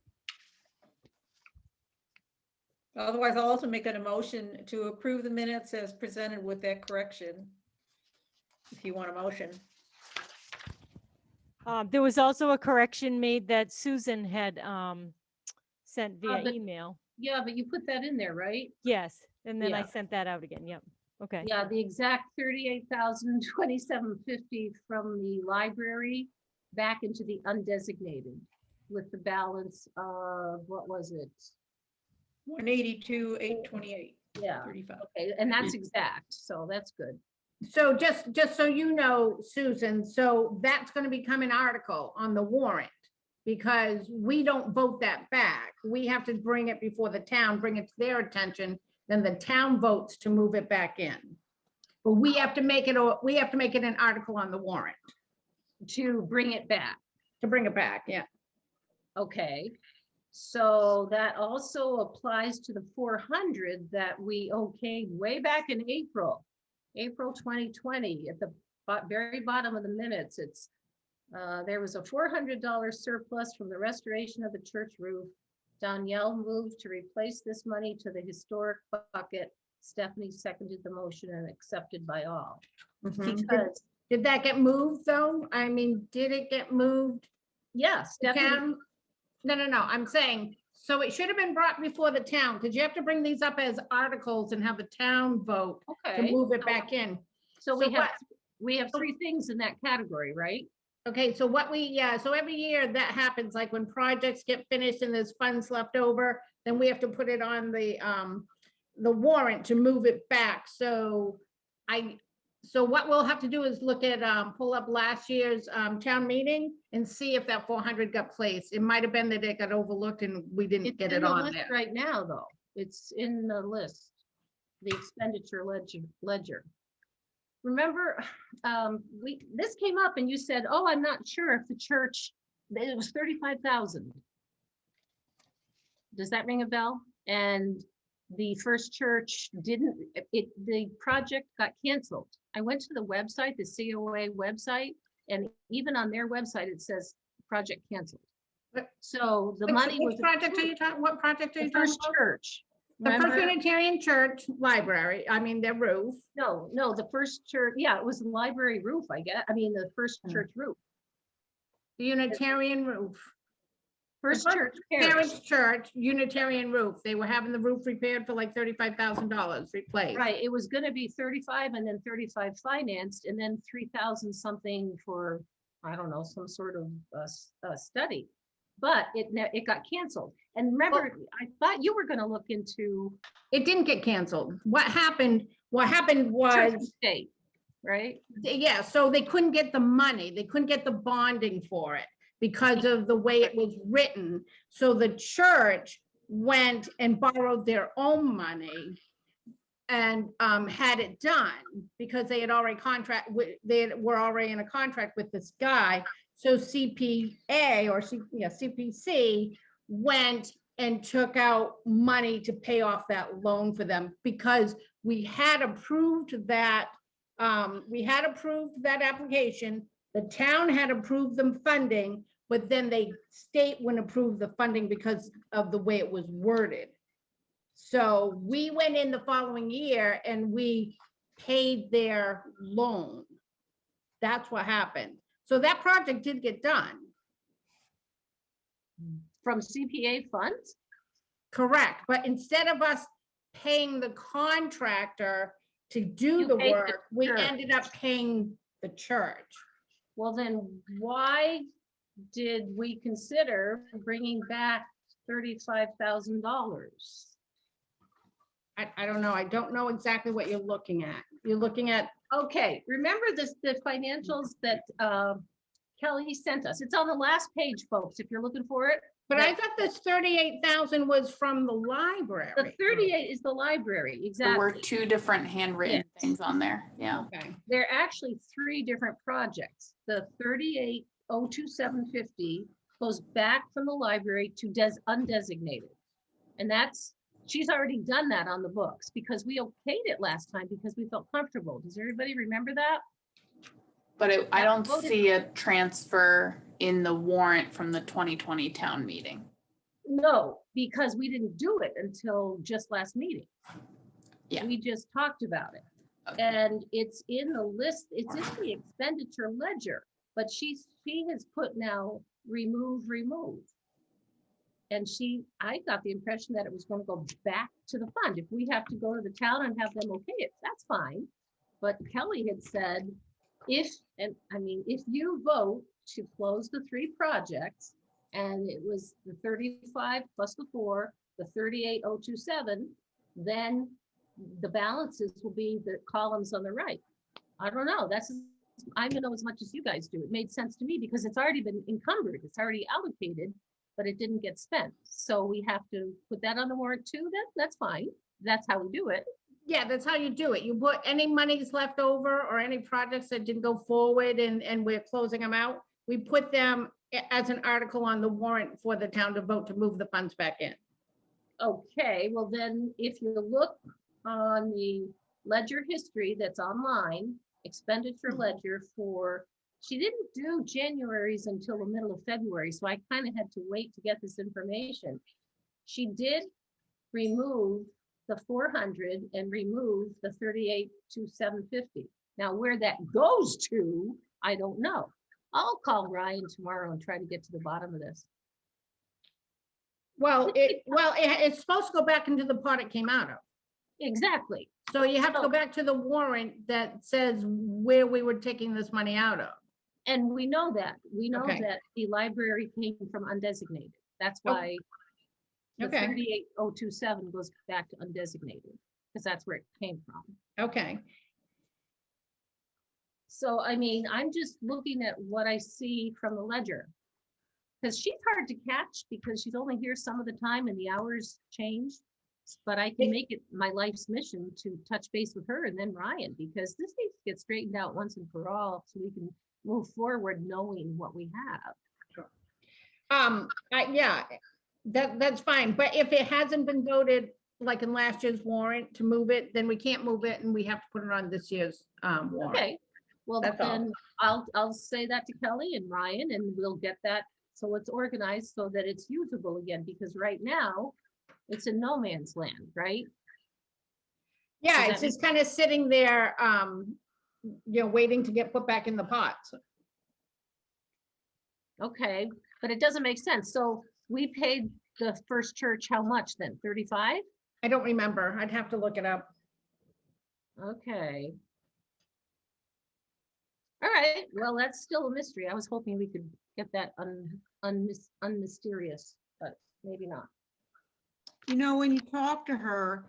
Otherwise, I'll also make an motion to approve the minutes as presented with that correction. If you want a motion. There was also a correction made that Susan had sent via but- email. Yeah, but you put that in there, right? Yes, and then I Yeah. sent that out again. Yep. Okay. Yeah, the exact 38,027.50 from the library back into the undesignated with the balance of, what was it? 182, 828, Yeah, 35. okay, and that's exact, so that's good. so just so you know, Susan, so that's gonna become an article on the warrant. Because we don't vote that back. We have to bring it before the town, bring it to their attention, then the town votes to move it back in. But we have to make it, an article on the warrant To bring it back, to bring it back, yeah. okay. So that also applies to the 400 that we okayed way back in April 2020, at the very bottom of the minutes. It's there was a $400 surplus from the restoration of the church roof. Danielle moved to replace this money to the historic bucket. Stephanie seconded the motion and accepted by all. Because, Did that get moved though? I mean, did it get moved? yeah, Stephanie, Town? No, I'm saying, so it should have been brought before the town, because you have to bring these up as articles and have the town vote to okay. move it back in. So we so have, what- we have three things in that category, right? Okay, so so every year that happens, like when projects get finished and there's funds left over, then we have to put it on the warrant to move it back. So what we'll have to do is look at, pull up last year's town meeting and see if that 400 got placed. It might have been that it got overlooked and we didn't It's get in it the on list there. right now, though. It's in the list, the expenditure ledger. Remember, this came up and you said, oh, I'm not sure if the church, it was 35,000. Does that ring a bell? And the first church didn't, the project got canceled. I went to the website, the COA website, and even on their website, it says project canceled. But- So the Which- money was. Which project are you talking, what project are The you talking first about? church. The First Remember? Unitarian Church Library, I mean, their roof. No, the first church, yeah, it was the library roof, I guess. I mean, the first church roof. The Unitarian roof. First First church Parish parish. Church, Unitarian roof. They were having the roof repaired for like $35,000 replaced. Right, it was gonna be 35 and then 35 financed and then 3,000 something for, I don't know, some sort of study. But it got canceled. And remember, I thought you were gonna look into It didn't get canceled. What happened church and was, state, right? yeah, so they couldn't get the money. They couldn't get the bonding for it because of the way it was written. So the church went and borrowed their own money and had it done because they had already they were already in a contract with this guy. So CPA or CPC went and took out money to pay off that loan for them because we had approved that application. The town had approved them funding, but then the state wouldn't approve the funding because of the way it was worded. So we went in the following year and we paid their loan. That's what happened. So that project did get done, From CPA funds? correct? But instead of us paying the contractor to do You the paid the work, we church. ended up paying the church. Well, then why did we consider bringing back $35,000? I don't know. I don't know exactly what you're looking at. You're looking at, Okay, remember this, the financials that Kelly sent us. It's on the last page, folks, if you're looking for it. But I thought this 38,000 was from the library. The 38 is the library, There were exactly. two different handwritten Yes. things on there. Yeah. Okay, There are actually three different projects. The 38,02750 goes back from the library to undesignated. And she's already done that on the books because we okayed it last time because we felt comfortable. Does everybody remember that? But I don't voted- see a transfer in the warrant from the 2020 town meeting. No, because we didn't do it until just last meeting. Yeah. We just talked about it. Okay. And it's in the list, it's in the expenditure ledger, but she has put now remove. And I got the impression that it was going to go back to the fund. If we have to go to the town and have them okay it, that's fine. But Kelly had said, if you vote to close the three projects, and it was the 35 plus the 4, the 38,027, then the balances will be the columns on the right. I don't know. I know as much as you guys do. It made sense to me because it's already been encumbered. It's already allocated, but it didn't get spent. So we have to put that on the warrant too. That's fine. That's how we do it. yeah, that's how you do it. You put any monies left over or any projects that didn't go forward and we're closing them out. We put them as an article on the warrant for the town to vote to move the funds back in. Okay, well then, if you look on the ledger history that's online, expenditure ledger she didn't do January's until the middle of February, so I kind of had to wait to get this information. She did remove the 400 and remove the 38,750. Now where that goes to, I don't know. I'll call Ryan tomorrow and try to get to the bottom of this. Well, it's supposed to go back into the pot it came out of. Exactly. So you have to go back to the warrant that says where we were taking this money out of. And we know that. We know Okay. that the library came from undesignated. That's why the Okay. 38,027 goes back to undesignated, because that's where it came from. Okay, So, I mean, I'm just looking at what I see from the ledger. Because she's hard to catch because she's only here some of the time and the hours change. But I can make it my life's mission to touch base with her and then Ryan, because this needs to get straightened out once and for all so we can move forward knowing what we have. yeah, that's fine. But if it hasn't been voted, like in last year's warrant to move it, then we can't move it and we have to put it on this year's warrant. Okay, well, That's all. then I'll say that to Kelly and Ryan and we'll get that. So it's organized so that it's usable again, because right now it's in no man's land, right? Yeah, Does it's that just kind of sitting there, waiting to get put back in the pot. Okay, but it doesn't make sense. So we paid the first church how much then? 35? I don't remember. I'd have to look it up. Okay. All right, well, that's still a mystery. I was hoping we could get that unmysterious, but maybe not. You know, when you talk to her,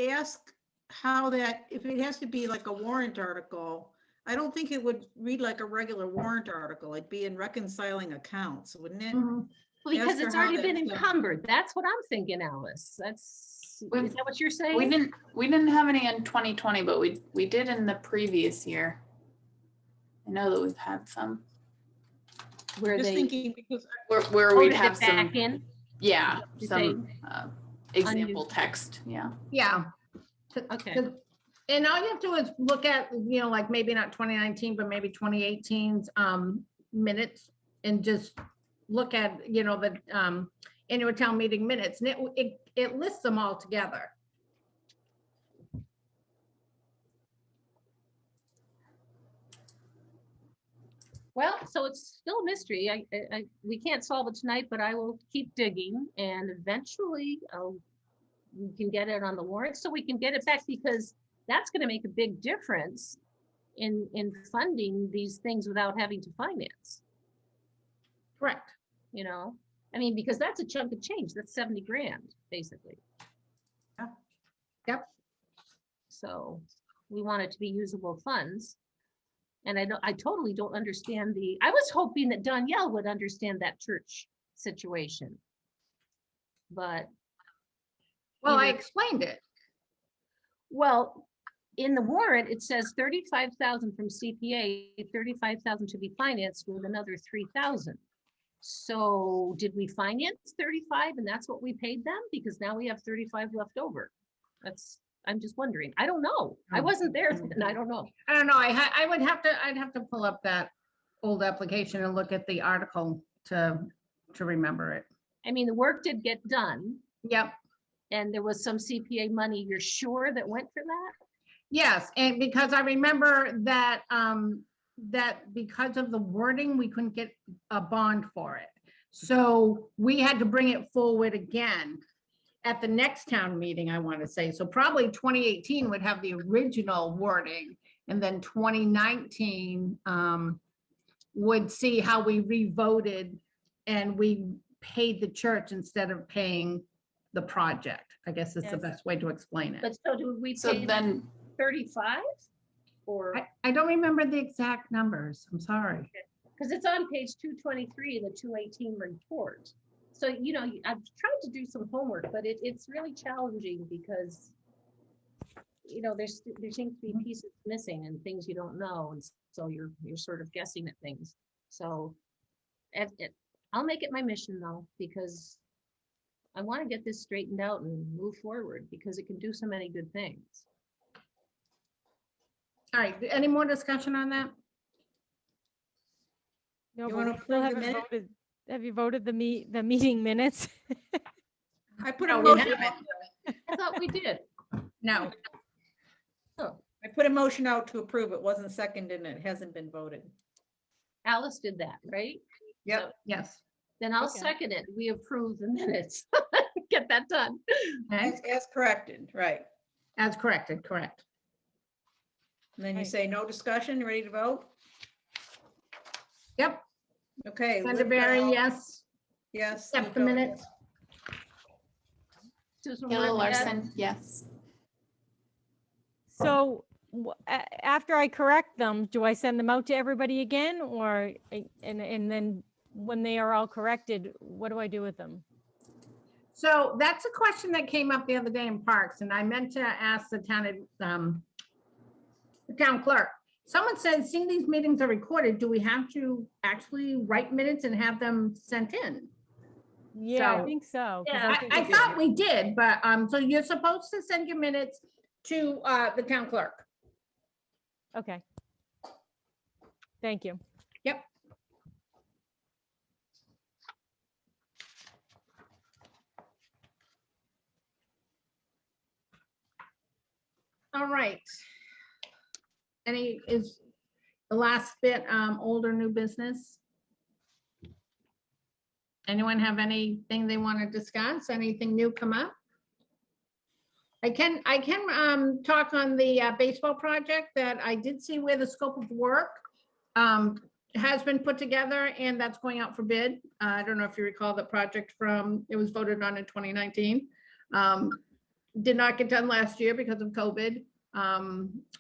ask how that, if it has to be like a warrant article, I don't think it would read like a regular warrant article. It'd be in reconciling accounts, wouldn't it? Mhm. Well, because Ask her it's how already been that's done. encumbered. That's what I'm thinking, Alice. Is that what you're saying? We didn't have any in 2020, but we did in the previous year. I know that we've had some Where Just they thinking because where we'd voted have it some, back in? yeah, You some example unused. text, yeah. Yeah. Okay. And all you have to do is look at, like maybe not 2019, but maybe 2018's minutes and just look at, the annual town meeting minutes, and it lists them all together. Well, so it's still a mystery. We can't solve it tonight, but I will keep digging and eventually we can get it on the warrant so we can get it back, because that's going to make a big difference in funding these things without having to finance, Correct. I mean, because that's a chunk of change. That's 70 grand, basically. Yeah. Yep. So we want it to be usable funds. And I totally don't understand I was hoping that Danielle would understand that church situation. But, Well, I either- explained it. well, in the warrant, it says 35,000 from CPA, 35,000 to be financed with another 3,000. So did we finance 35 and that's what we paid them? Because now we have 35 left over. I'm just wondering. I don't know. I wasn't there and I don't know. I don't know. I'd have to pull up that old application and look at the article to remember it. I mean, the work did get done Yep. and there was some CPA money, you're sure, that went for that? Yes, and because I remember that, that because of the wording, we couldn't get a bond for it. So we had to bring it forward again at the next town meeting, I want to say. So probably 2018 would have the original wording, and then 2019 would see how we revoted and we paid the church instead of paying the project. I guess is the Yes. best way to explain it. But so do we So pay then, 35? Or, I don't remember the exact numbers. I'm sorry. because it's on page 223 of the 218 report. So, I've tried to do some homework, but it's really challenging because, there seems to be pieces missing and things you don't know. And so you're sort of guessing at things. So I'll make it my mission though, because I want to get this straightened out and move forward because it can do so many good things. All right, any more discussion on that? No, You but wanna we still approve the haven't minute? voted. Have you voted the meeting minutes? I put No, a we motion, haven't. I thought we did. No, I put a motion out to approve. It wasn't seconded and it hasn't been voted. Alice did that, right? Yep. yes. Then I'll Okay. second it. We approve the minutes. Get that done. Okay, As corrected, right. as corrected, correct. And then you Right. say no discussion, ready to vote? Yep, Okay. Linda Barry, Lithgow, yes. Yes. Accept the Lithgow, minutes. yes. Susan Kayla Ward, yes. Larson, yes. So after I correct them, do I send them out to everybody again, or and then when they are all corrected, what do I do with them? So that's a question that came up the other day in Parks, and I meant to ask the town clerk. Someone said, seeing these meetings are recorded, do we have to actually write minutes and have them sent in? Yeah, I So- think so. 'cause Yeah, think I we do. thought we did, but, so you're supposed to send your minutes to, the town clerk. Okay. Thank you. Yep. All right. Is the last bit, old or new business? Anyone have anything they want to discuss? Anything new come up? I can talk on the baseball project that I did see where the scope of work has been put together, and that's going out for bid. I don't know if you recall the project it was voted on in 2019. Did not get done last year because of COVID.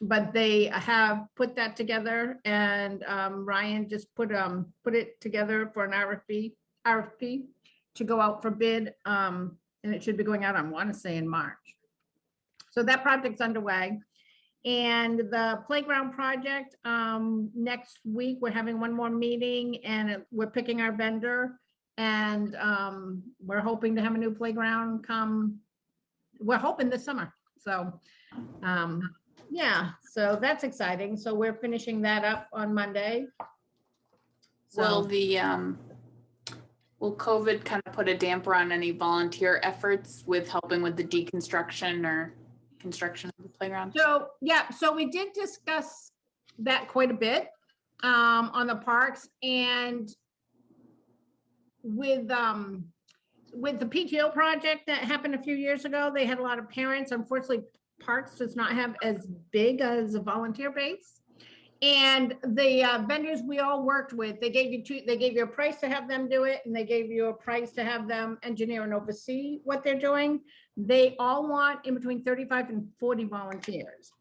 But they have put that together, and Ryan just put it together for an RFP to go out for bid. And it should be going out, I want to say, in March. So that project's underway. And the playground project, next week, we're having one more meeting, and we're picking our vendor. And we're hoping to have a new playground we're hoping this summer. So, yeah, so that's exciting. So we're finishing that up on Monday. Will So, will COVID kind of put a damper on any volunteer efforts with helping with the deconstruction or construction of the playground? so, yeah, so we did discuss that quite a bit on the parks, and with the PTO project that happened a few years ago, they had a lot of parents. Unfortunately, Parks does not have as big as a volunteer base. And the vendors we all worked with, they gave you a price to have them do it, and they gave you a price to have them engineer and oversee what they're doing. They all want in between 35 and 40 volunteers.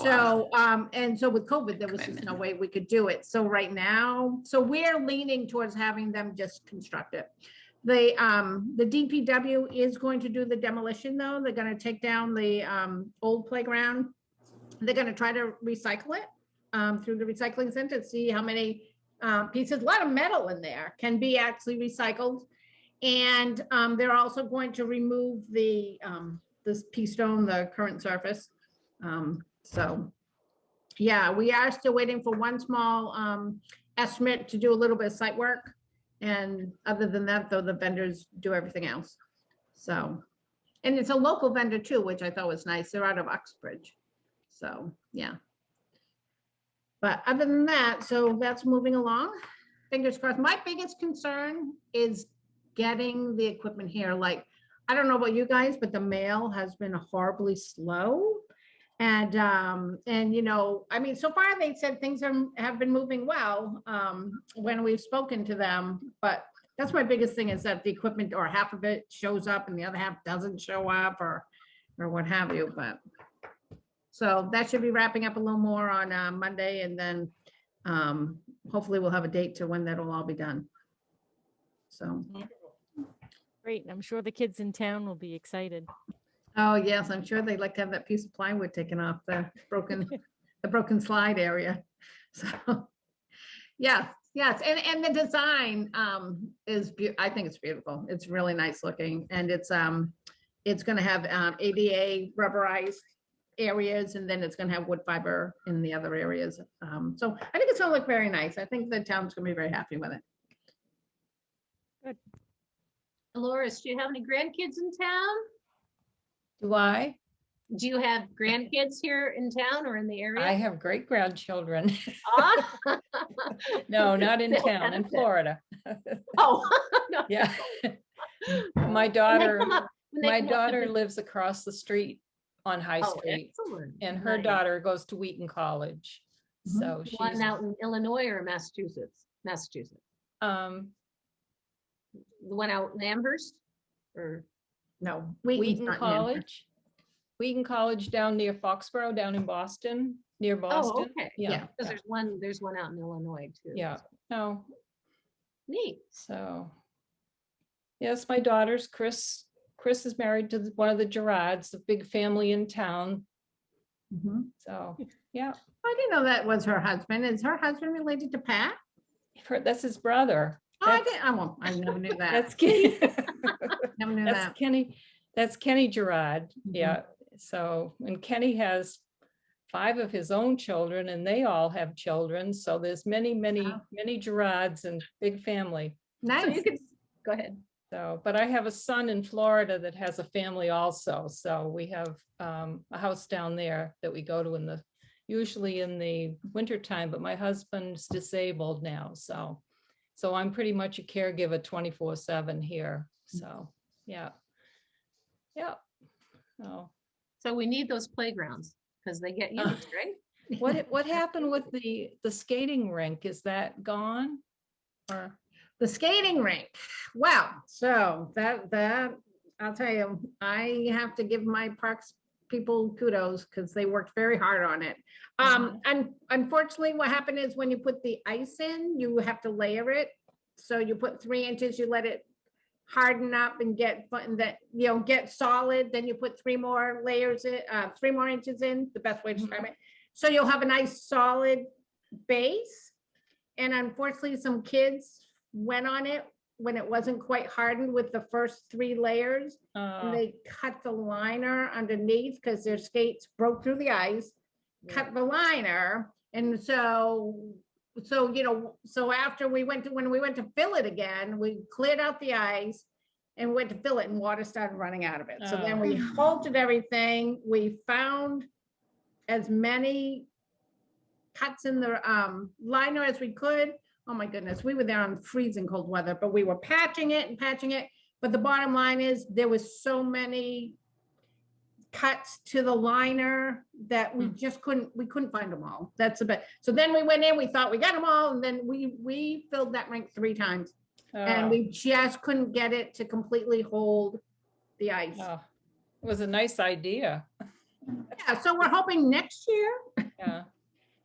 So, and so with COVID, there was just no way we could do it. So right now, so we're leaning towards having them just construct it. The DPW is going to do the demolition though. They're gonna take down the old playground. They're gonna try to recycle it through the recycling center, see how many pieces, a lot of metal in there can be actually recycled. And they're also going to remove the this pea stone, the current surface. So, yeah, we are still waiting for one small estimate to do a little bit of site work. And other than that, though, the vendors do everything else. So, and it's a local vendor too, which I thought was nice. They're out of Uxbridge. So, yeah. But other than that, so that's moving along. Fingers crossed. My biggest concern is getting the equipment here. Like, I don't know about you guys, but the mail has been horribly slow. And you know, I mean, so far they said things have been moving well when we've spoken to them. But that's my biggest thing is that the equipment or half of it shows up and the other half doesn't show up or what have you. But so that should be wrapping up a little more on Monday, and then hopefully we'll have a date to when that'll all be done. So. Great. I'm sure the kids in town will be excited. Oh, yes, I'm sure they'd like to have that piece of plywood taken off the broken slide area. So, yeah, yes, and the design is, I think it's beautiful. It's really nice looking, and it's gonna have ADA rubberized areas, and then it's gonna have wood fiber in the other areas. So I think it's gonna look very nice. I think the town's gonna be very happy with it. Dolores, do you have any grandkids in town? Do I? Do you have grandkids here in town or in the area? I have great grandchildren. Ah. No, not in They'll town, in benefit. Florida. Oh. No. Yeah. My When they daughter, come up- when they my come up to daughter visit- lives across the street on High Oh, Street, excellent. and her Nice. daughter goes to Wheaton College. Mhm. So One she's, out in Illinois or Massachusetts? Massachusetts. um, The one out in Amherst? Or, No, Wheaton College. Wheaton College down near Foxborough, down in Boston, near oh, Boston. okay. Yeah, Because there's one out in Illinois too. yeah, so. no, Neat. so. Yes, my daughter's Chris is married to one of the Gerards, the big family in town. So, yeah, I didn't know that was her husband. Is her husband related to Pat? that's his brother. Oh, I That's- didn't, I won't, I never knew that. That's Kenny. Never knew That's that. Kenny, that's Kenny Gerard. Mhm. Yeah, so, and Kenny has 5 of his own children and they all have children. So there's many, Wow. many Gerards and big family. So Nice. you can, go ahead. So, but I have a son in Florida that has a family also. So we have a house down there that we go to usually in the winter time, but my husband's disabled now. So I'm pretty much a caregiver 24/7 here. So, yeah. Yeah. So So we need those playgrounds because they get used, right? what happened with the skating rink? Is that gone? Or The skating rink. Well, so that, I'll tell you, I have to give my parks people kudos because they worked very hard on it. And unfortunately, what happened is when you put the ice in, you have to layer it. So you put 3 inches, you let it harden up and get solid. Then you put 3 more layers in, 3 more inches in, the best way to describe it. So you'll have a nice solid base. And unfortunately, some kids went on it when it wasn't quite hardened with the first 3 layers. And they cut the liner underneath because their skates broke through the ice, cut the liner. And so after when we went to fill it again, we cleared out the ice and went to fill it and water started running out of it. So then we halted everything. We found as many cuts in the liner as we could. Oh my goodness, we were there on freezing cold weather, but we were patching it. But the bottom line is there was so many cuts to the liner that we just couldn't find them all. That's a bit. So then we went in, we thought we got them all, and then we filled that rink 3 times. And we just couldn't get it to completely hold the ice. It was a nice idea. Yeah, so we're hoping next year. Yeah.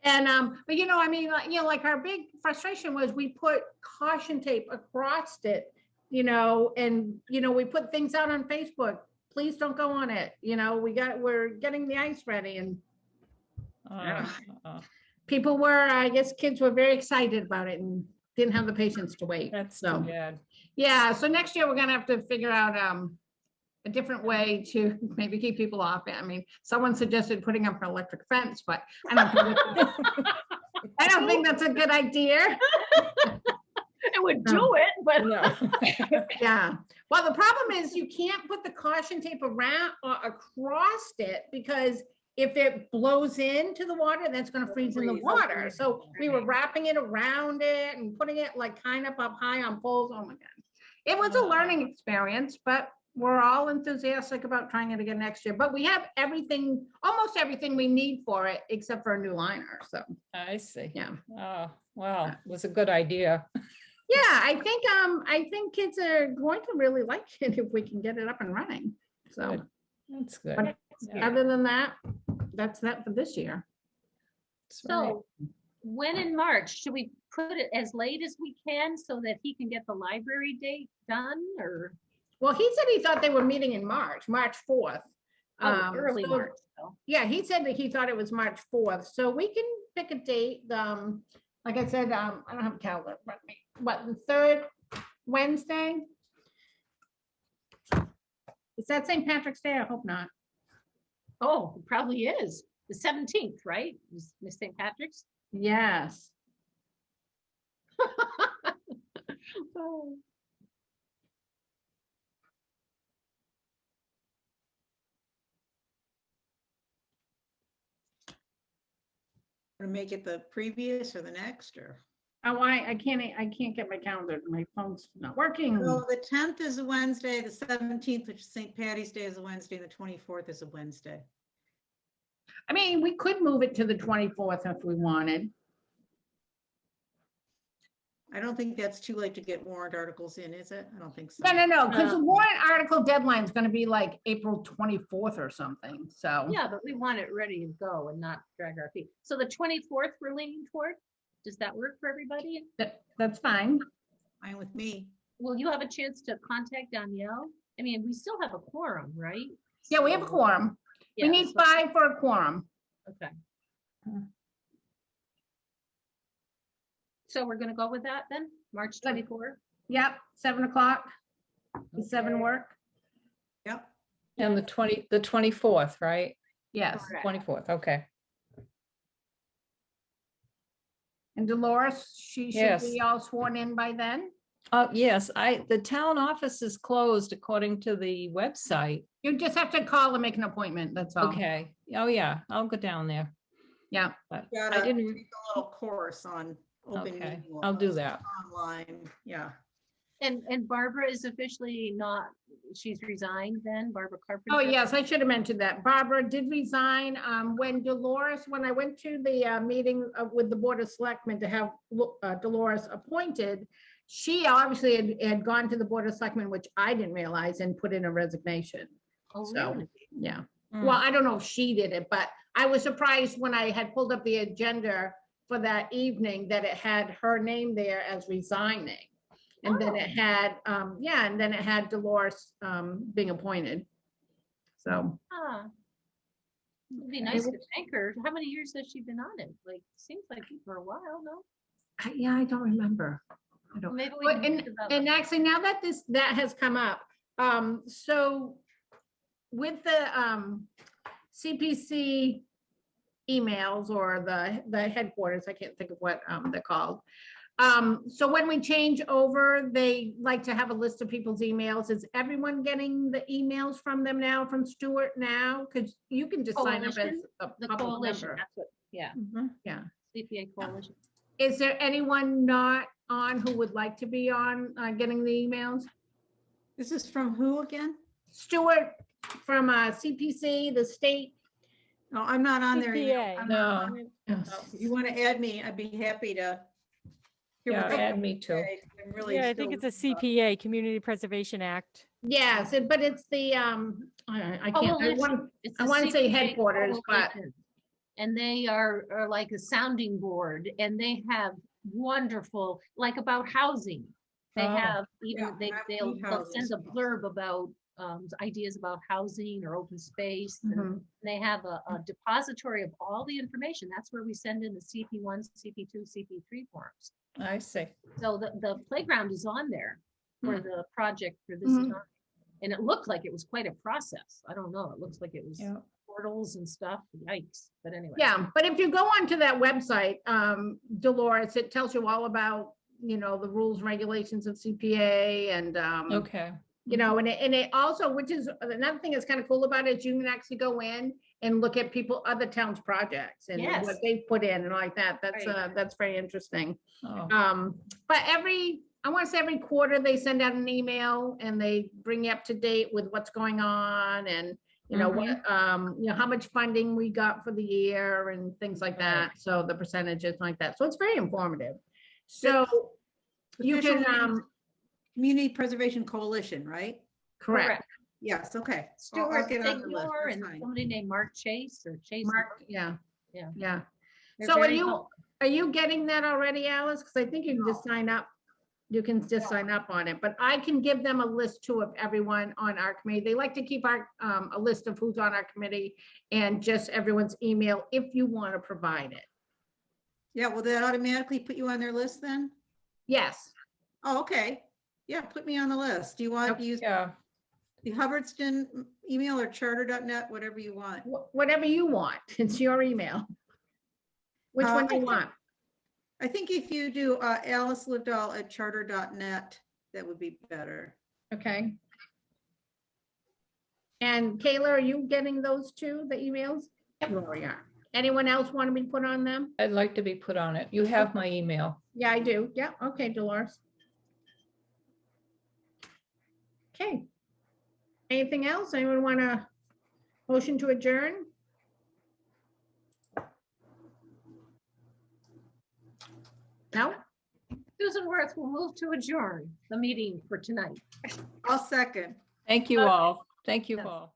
And, but I mean, like our big frustration was we put caution tape across it, and, we put things out on Facebook. Please don't go on it. We're getting the ice ready, and people were, I guess kids were very excited about it and didn't have the patience to wait. That's too So, bad. yeah, so next year we're gonna have to figure out a different way to maybe keep people off it. I mean, someone suggested putting up an electric fence, but I don't think that's a good idea. It would do it, but. No. Yeah. Well, the problem is you can't put the caution tape around or across it because if it blows into the water, that's going to freeze in the freeze. water. So we were wrapping it around it and putting it like kind of up high on poles. Oh my God. It was a learning experience, but we're all enthusiastic about trying it again next year. But we have everything, almost everything we need for it, except for a new liner. So, I see. yeah. Oh, well, it was a good idea. Yeah, I think kids are going to really like it if we can get it up and running. So, Good. That's good. but Yeah, other than that, that's that for this year. that's right. So when in March, should we put it as late as we can so that he can get the library date done or? Well, he said he thought they were meeting in March 4th. Early so- March, though. Yeah, he said that he thought it was March 4th. So we can pick a date. Like I said, I don't have a calendar. In front of me. What, the third Wednesday? Is that St. Patrick's Day? I hope not. Oh, it probably is. The 17th, right? Is Miss St. Patrick's? Yes. Oh. Gonna make it the previous or the next or? Oh, I can't get my calendar. My phone's not working. Well, the 10th is a Wednesday, the 17th, which is St. Patty's Day, is a Wednesday, and the 24th is a Wednesday. I mean, we could move it to the 24th if we wanted. I don't think that's too late to get warrant articles in, is it? I don't think so. No, because the warrant article deadline is going to be like April 24th or something. So, Yeah, but we want it ready to go and not drag our feet. So the 24th we're leaning toward? Does that work for everybody? that's fine. Fine with me. Will you have a chance to contact Danielle? I mean, we still have a quorum, right? Yeah, we have a So- quorum. We Yeah, need so- 5 for a quorum. Okay. So we're gonna go with that then, March 24th? Yep, 7 o'clock. Does 7 work? Yep. And the 24th, right? Yes. Correct. 24th, okay. And Dolores, she should Yes. be all sworn in by then. Yes, the town office is closed according to the website. You just have to call and make an appointment. That's all. Okay. Oh, yeah, I'll go down there. Yeah. But Gotta I didn't, take a little course on open okay, meeting I'll do laws that. online. Yeah. And Barbara is officially not, she's resigned then, Barbara Carpenter? Oh, yes, I should have mentioned that. Barbara did resign. When I went to the meeting with the Board of Selectmen to have Dolores appointed, she obviously had gone to the Board of Selectmen, which I didn't realize, and put in a resignation. Oh, So, really? yeah. Mm. Well, I don't know if she did it, but I was surprised when I had pulled up the agenda for that evening that it had her name there as resigning. And then it had, and then it had Dolores being appointed. So, Ah. It'd be nice to thank her. How many years has she been on it? Like, seems like for a while, no? I don't remember. I don't. Maybe we But- can. think about And it. actually, now that that has come up, so with the CPC emails or the headquarters, I can't think of what they're called. So when we change over, they like to have a list of people's emails. Is everyone getting the emails from them now, from Stuart now? Because you can just sign up as Coalition? a The public coalition, member. that's what, yeah, Yeah. CPA coalition. Is there anyone not on who would like to be on getting the emails? This is from who again? Stuart from CPC, the state. No, I'm not on there. yet. CPA. I'm not No. on it. If you want to add me, I'd be happy to. hear Yeah, what they add have me to too. say. I'm really Yeah, I think still, it's a CPA, Community Preservation Act. Yes, but it's the, I Oh, can't, well, I want, it's I the wanna say CPA headquarters, but Coalition, and they are like a sounding board, and they have wonderful, like about housing. They Oh. have Yeah, even, I they'll need houses. send a blurb about ideas about housing or open space. And Mhm. they have a depository of all the information. That's where we send in the CP1, CP2, CP3 forms. I see. So the playground is on there for Hmm. the project for this Mhm. time. And it looked like it was quite a process. I don't know. It looks like it was Yeah. portals and stuff. Yikes. But anyway. yeah, but if you go onto that website, Dolores, it tells you all about, the rules, regulations of CPA and, Okay. and it also, which is another thing that's kind of cool about it, is you can actually go in and look at other towns' projects and Yes. what they've put in and like that. Right. That's very interesting. Oh, But I want to say every quarter they send out an email and they bring you up to date with what's going on and, what, how much funding we got for the year and things like Right. that. So the percentages like that. So it's very informative. So you Official can, name is Community Preservation Coalition, right? correct. Yes, okay. I'll Stuart get on the list. Signor That's and fine. somebody named Mark Chase or Chase. Mark, yeah. Yeah. Yeah. They're So are very you, helpful. are you getting that already, Alice? Because I think you can just sign up. You can just sign up on it, but I can give them a list too of everyone on our committee. They like to keep a list of who's on our committee and just everyone's email if you want to provide it. Yeah, will that automatically put you on their list then? Yes. Oh, okay. Yeah, put me on the list. Do you want to use yeah. the Hubbardston email or charter.net, whatever you want? Whatever you want. It's your email. Which one do you want? I think if you do Alice Livedall at charter.net, that would be better. Okay. And Kayla, are you getting those too, the emails? You already are. Anyone else want to be put on them? I'd like to be put on it. You have my email. Yeah, I do. Yeah, okay, Dolores. Okay. Anything else? Anyone want to motion to adjourn? No? Susan Worth will move to adjourn the meeting for tonight. I'll second. Thank you all. Thank you Yes. all.